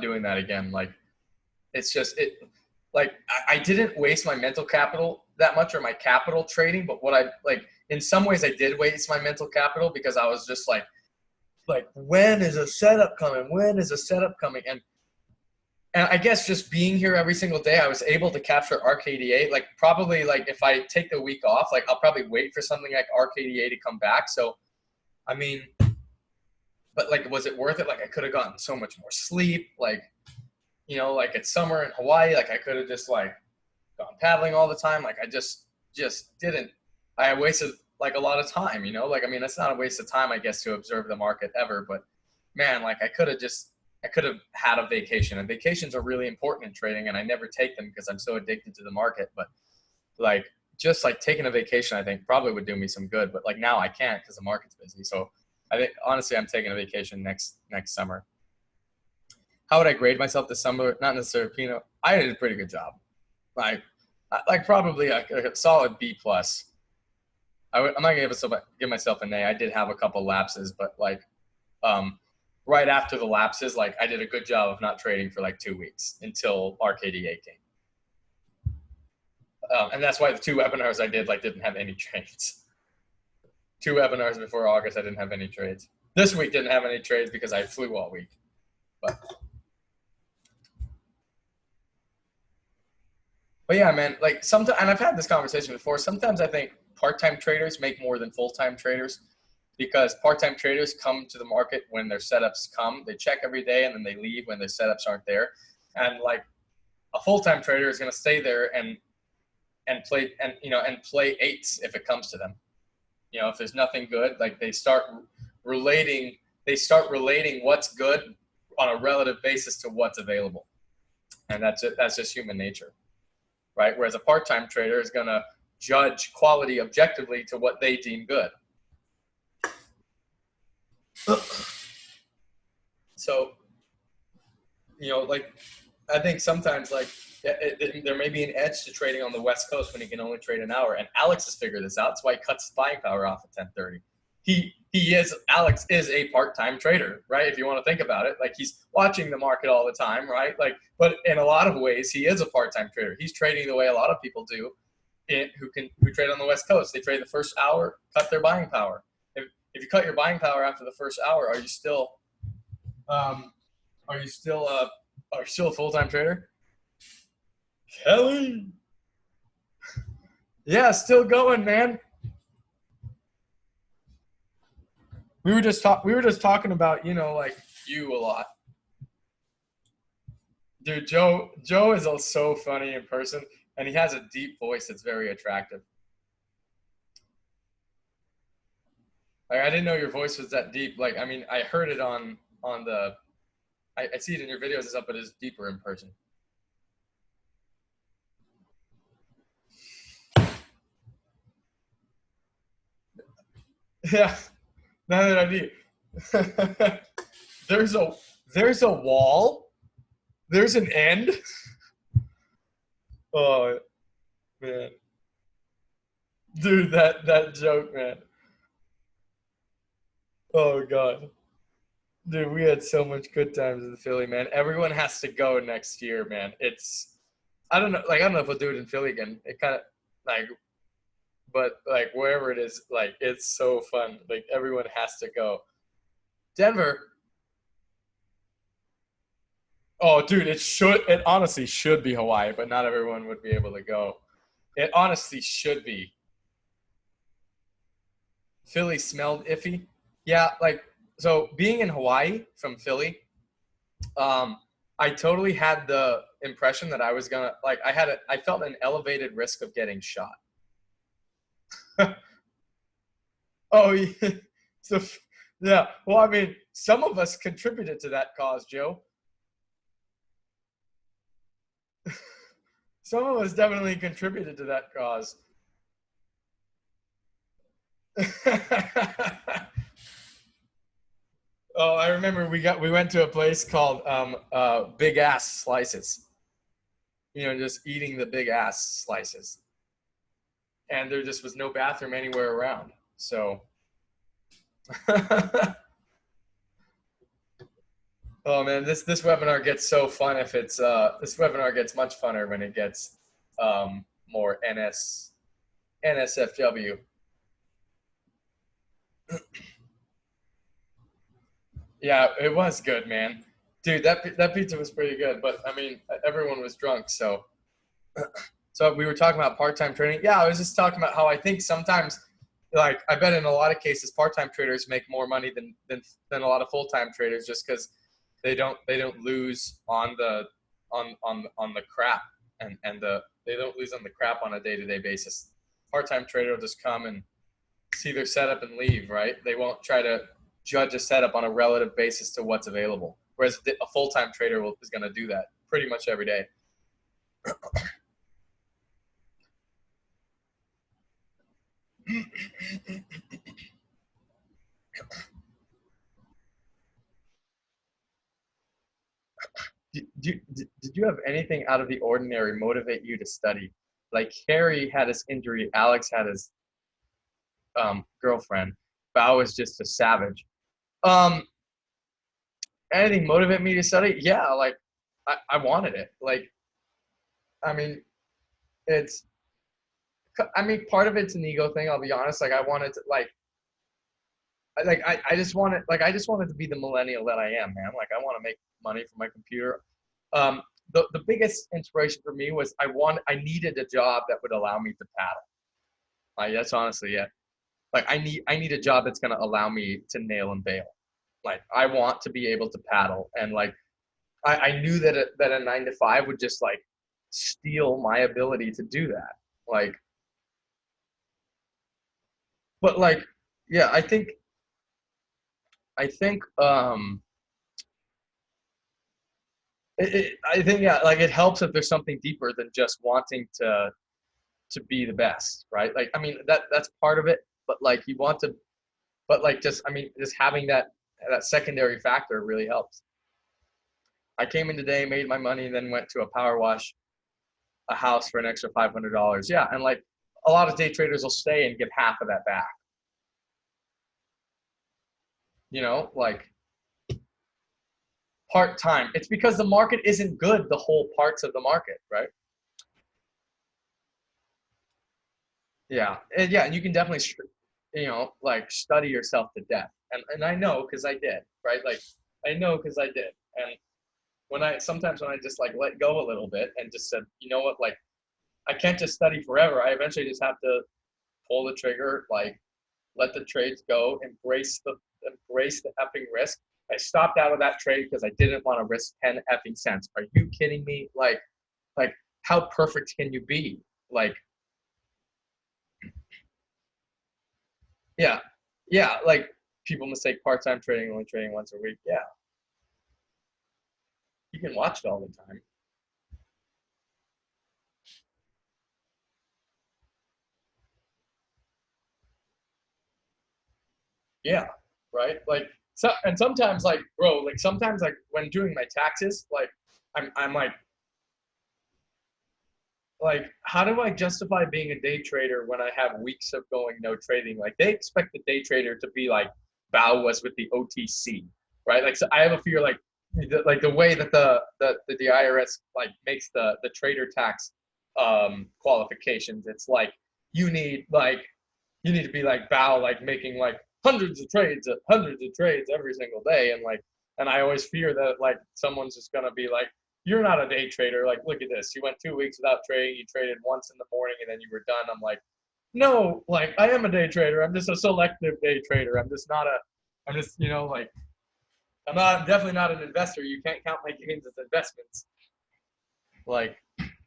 doing that again. Like it's just like I didn't waste my mental capital that much or my capital trading, but what I like in some ways I did waste my mental capital because I was just like when is a setup coming? When is a setup coming? And I guess just being here every single day, I was able to capture RKDA. Like probably like if I take the week off, like I'll probably wait for something like RKDA to come back. So, I mean, but like, was it worth it? Like I could have gotten so much more sleep. Like, you know, like it's summer in Hawaii. Like I could have just like gone paddling all the time. Like I just didn't. I wasted like a lot of time, you know, like, I mean, it's not a waste of time, I guess, to observe the market ever, but man, like I could have had a vacation, and vacations are really important in trading, and I never take them because I'm so addicted to the market. But like, just like taking a vacation, I think probably would do me some good, but like now I can't because the market's busy. So I think honestly, I'm taking a vacation next summer. How would I grade myself this summer? Not necessarily, you know, I did a pretty good job. Like probably a solid B plus. I'm not gonna give myself an A. I did have a couple lapses, but like right after the lapses, like I did a good job of not trading for like 2 weeks until RKDA came. And that's why the 2 webinars I did like didn't have any trades. 2 webinars before August, I didn't have any trades. This week didn't have any trades because I flew all week. But yeah, man, like sometimes, and I've had this conversation before, sometimes I think part-time traders make more than full-time traders because part-time traders come to the market when their setups come. They check every day and then they leave when their setups aren't there. And like a full-time trader is going to stay there and play and play eights if it comes to them. You know, if there's nothing good, like they start relating what's good on a relative basis to what's available. And that's it. That's just human nature. Right? Whereas a part-time trader is going to judge quality objectively to what they deem good. So, you know, like, I think sometimes, like, there may be an edge to trading on the West Coast when you can only trade an hour. And Alex has figured this out. That's why he cuts his buying power off at 10:30. Alex is a part-time trader, right? If you want to think about it, like he's watching the market all the time, right? Like, but in a lot of ways, he is a part-time trader. He's trading the way a lot of people do, who trade on the West Coast. They trade the first hour, cut their buying power. If you cut your buying power after the first hour, are you still a full-time trader? Kelly. Yeah, still going, man. We were just talking about, like you a lot. Dude, Joe is so funny in person, and he has a deep voice that's very attractive. Like I didn't know your voice was that deep. Like I mean, I heard it on the I see it in your videos and stuff, but it's deeper in person. Yeah, now that I do. there's a there's a wall. There's an end. Oh man, dude, that joke, man. Oh god, dude, we had so much good times in Philly, man. Everyone has to go next year, man. It's I don't know, like I don't know if we'll do it in Philly again. It kind of like, but like wherever it is, like it's so fun. Like everyone has to go. Denver. Oh, dude, it honestly should be Hawaii, but not everyone would be able to go. It honestly should be. Philly smelled iffy. Yeah, like so being in Hawaii from Philly, um, I totally had the impression that I was gonna like I felt an elevated risk of getting shot. Oh yeah. So yeah. Well, I mean, some of us contributed to that cause, Joe. Some of us definitely contributed to that cause. Oh, I remember we went to a place called Big Ass Slices. Just eating the big ass slices, and there just was no bathroom anywhere around. So, oh man, this webinar gets so fun if it's this webinar gets much funner when it gets more NSFW. Yeah, it was good, man. Dude, that pizza was pretty good, but I mean, everyone was drunk, so we were talking about part-time trading. Yeah, I was just talking about how I think sometimes, like I bet in a lot of cases, part-time traders make more money than a lot of full-time traders just because they don't lose on the crap and they don't lose on the crap on a day-to-day basis. Part-time trader will just come and see their setup and leave, right? They won't try to judge a setup on a relative basis to what's available. Whereas a full-time trader is going to do that pretty much every day. Did you have anything out of the ordinary motivate you to study? Like Harry had his injury, Alex had his girlfriend, Bao was just a savage. Um, Anything motivate me to study? Yeah, like I wanted it. Like I mean, it's I mean part of it's an ego thing. I'll be honest. Like I wanted to I just wanted I just wanted to be the millennial that I am, man. Like I want to make money from my computer. The biggest inspiration for me was I needed a job that would allow me to paddle. That's honestly it. Like I need a job that's gonna allow me to nail and bail. Like I want to be able to paddle, and like I knew that a 9 to 5 would just like steal my ability to do that. Like, but like, yeah, I think I think yeah, like it helps if there's something deeper than just wanting to be the best, right? Like, I mean that's part of it, but like you want to, but like just I mean just having that secondary factor really helps. I came in today, made my money, and then went to a power wash a house for an extra $500. Yeah, and like a lot of day traders will stay and give half of that back. Like part time. It's because the market isn't good. The whole parts of the market, right? Yeah, and yeah, and you can definitely, like study yourself to death, and I know because I did, right? Like I know because I did, and when I sometimes when I just like let go a little bit and just said, you know what, like I can't just study forever. I eventually just have to pull the trigger, like let the trades go, embrace the effing risk. I stopped out of that trade because I didn't want to risk 10 effing cents. Are you kidding me? Like how perfect can you be? Like, yeah, yeah. Like people mistake part-time trading only trading once a week. Yeah, you can watch it all the time. Yeah, right. Like so, and sometimes like bro, like sometimes like when doing my taxes, like I'm like how do I justify being a day trader when I have weeks of going no trading? Like they expect the day trader to be like Bao was with the OTC, right? Like so I have a fear like the way that the IRS like makes the trader tax qualifications. It's like you need like you need to be like Bao, like making like hundreds of trades every single day, and I always fear that like someone's just gonna be like, you're not a day trader. Like, look at this. You went 2 weeks without trading. You traded once in the morning and then you were done. I'm like, no, like I am a day trader. I'm just a selective day trader. I'm just not a. I'm just like I'm not. I'm definitely not an investor. You can't count my gains as investments. Like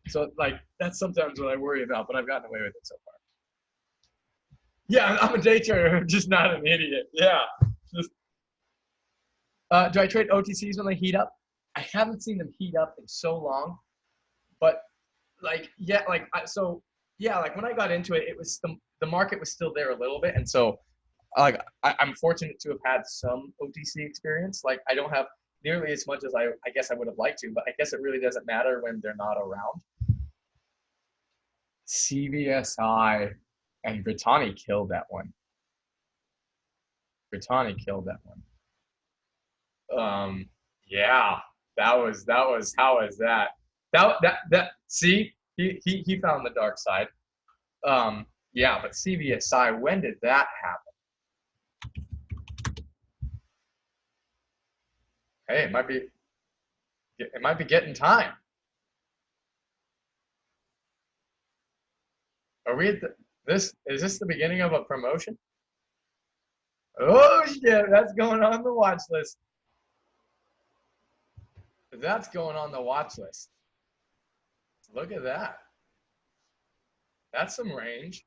so, like that's sometimes what I worry about. But I've gotten away with it so far. Yeah, I'm a day trader. I'm just not an idiot. Yeah. Just, do I trade OTCs when they heat up? I haven't seen them heat up in so long, but like yeah, so yeah, like when I got into it, it was the market was still there a little bit, and so like I'm fortunate to have had some OTC experience. Like I don't have nearly as much as I guess I would have liked to, but I guess it really doesn't matter when they're not around. CVSI and Brittany killed that one. Brittany killed that one. Yeah, that was how is that? That see, he found the dark side. Yeah, but CVSI, when did that happen? Hey, it might be getting time. Are we at this? Is this the beginning of a promotion? Oh shit, that's going on the watch list. That's going on the watch list. Look at that. That's some range.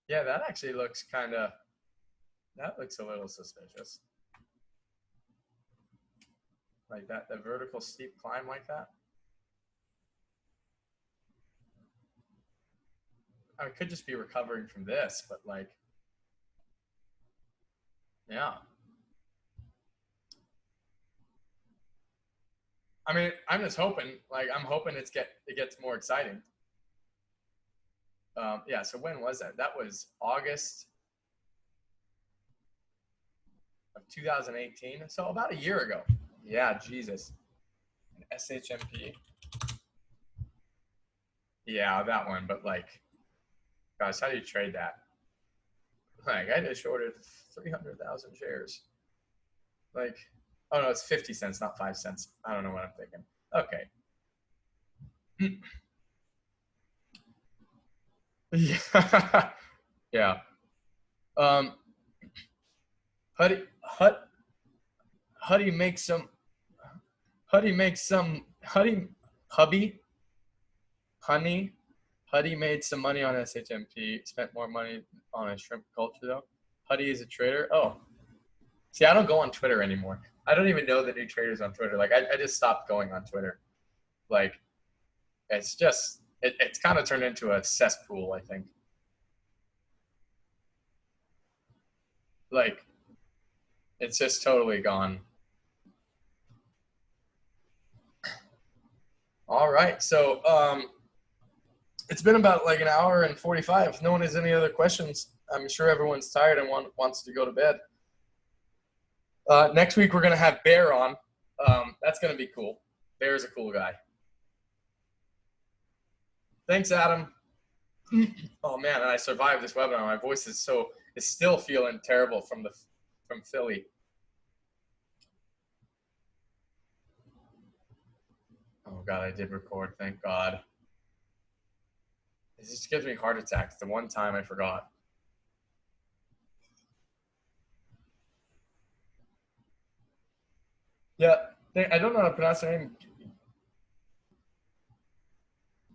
Yeah, that actually looks kind of. That looks a little suspicious. Like that, the vertical steep climb like that. I could just be recovering from this, but like, yeah. I mean, I'm just hoping. Like, I'm hoping it gets more exciting. Yeah. So when was that? That was August of 2018. So about a year ago. Yeah. Jesus. SHMP. Yeah, that one. But like, gosh, how do you trade that? Like, I just shorted 300,000 shares. Like, oh no, it's 50 cents, not 5 cents. I don't know what I'm thinking. Okay. Yeah. Yeah. Um, Huddy, Huddy makes some. Huddy makes some. Hubby, Honey, Huddy made some money on SHMP. Spent more money on a shrimp culture though. Huddy is a trader. Oh, see, I don't go on Twitter anymore. I don't even know the new traders on Twitter. Like, I just stopped going on Twitter. Like, it's kind of turned into a cesspool. I think. Like, it's just totally gone. All right, so it's been about like an hour and 45. If no one has any other questions, I'm sure everyone's tired and wants to go to bed. Next week we're gonna have Bear on. That's gonna be cool. Bear's a cool guy. Thanks, Adam. Oh man, and I survived this webinar. My voice is still feeling terrible from Philly. Oh God, I did record. Thank God. It just gives me heart attacks. The one time I forgot. Yeah, I don't know how to pronounce her name,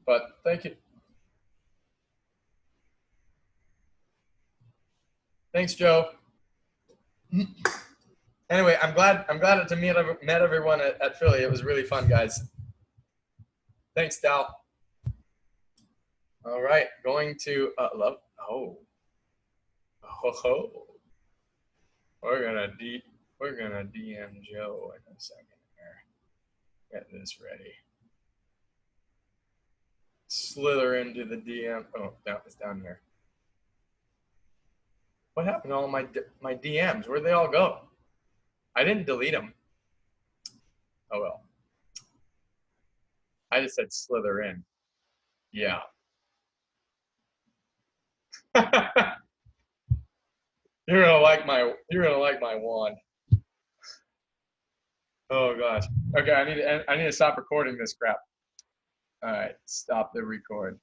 but thank you. Thanks, Joe. Anyway, I'm glad to met everyone at Philly. It was really fun, guys. Thanks, Dal. All right, going to love. Oh, ho ho. We're gonna d we're gonna DM Joe in a second here. Get this ready. Slither into the DM. Oh, no, it's down here. What happened to all my DMs? Where'd they all go? I didn't delete them. Oh well. I just said slither in. Yeah. You're gonna like my wand. Oh gosh. Okay, I need to stop recording this crap. All right, stop the record.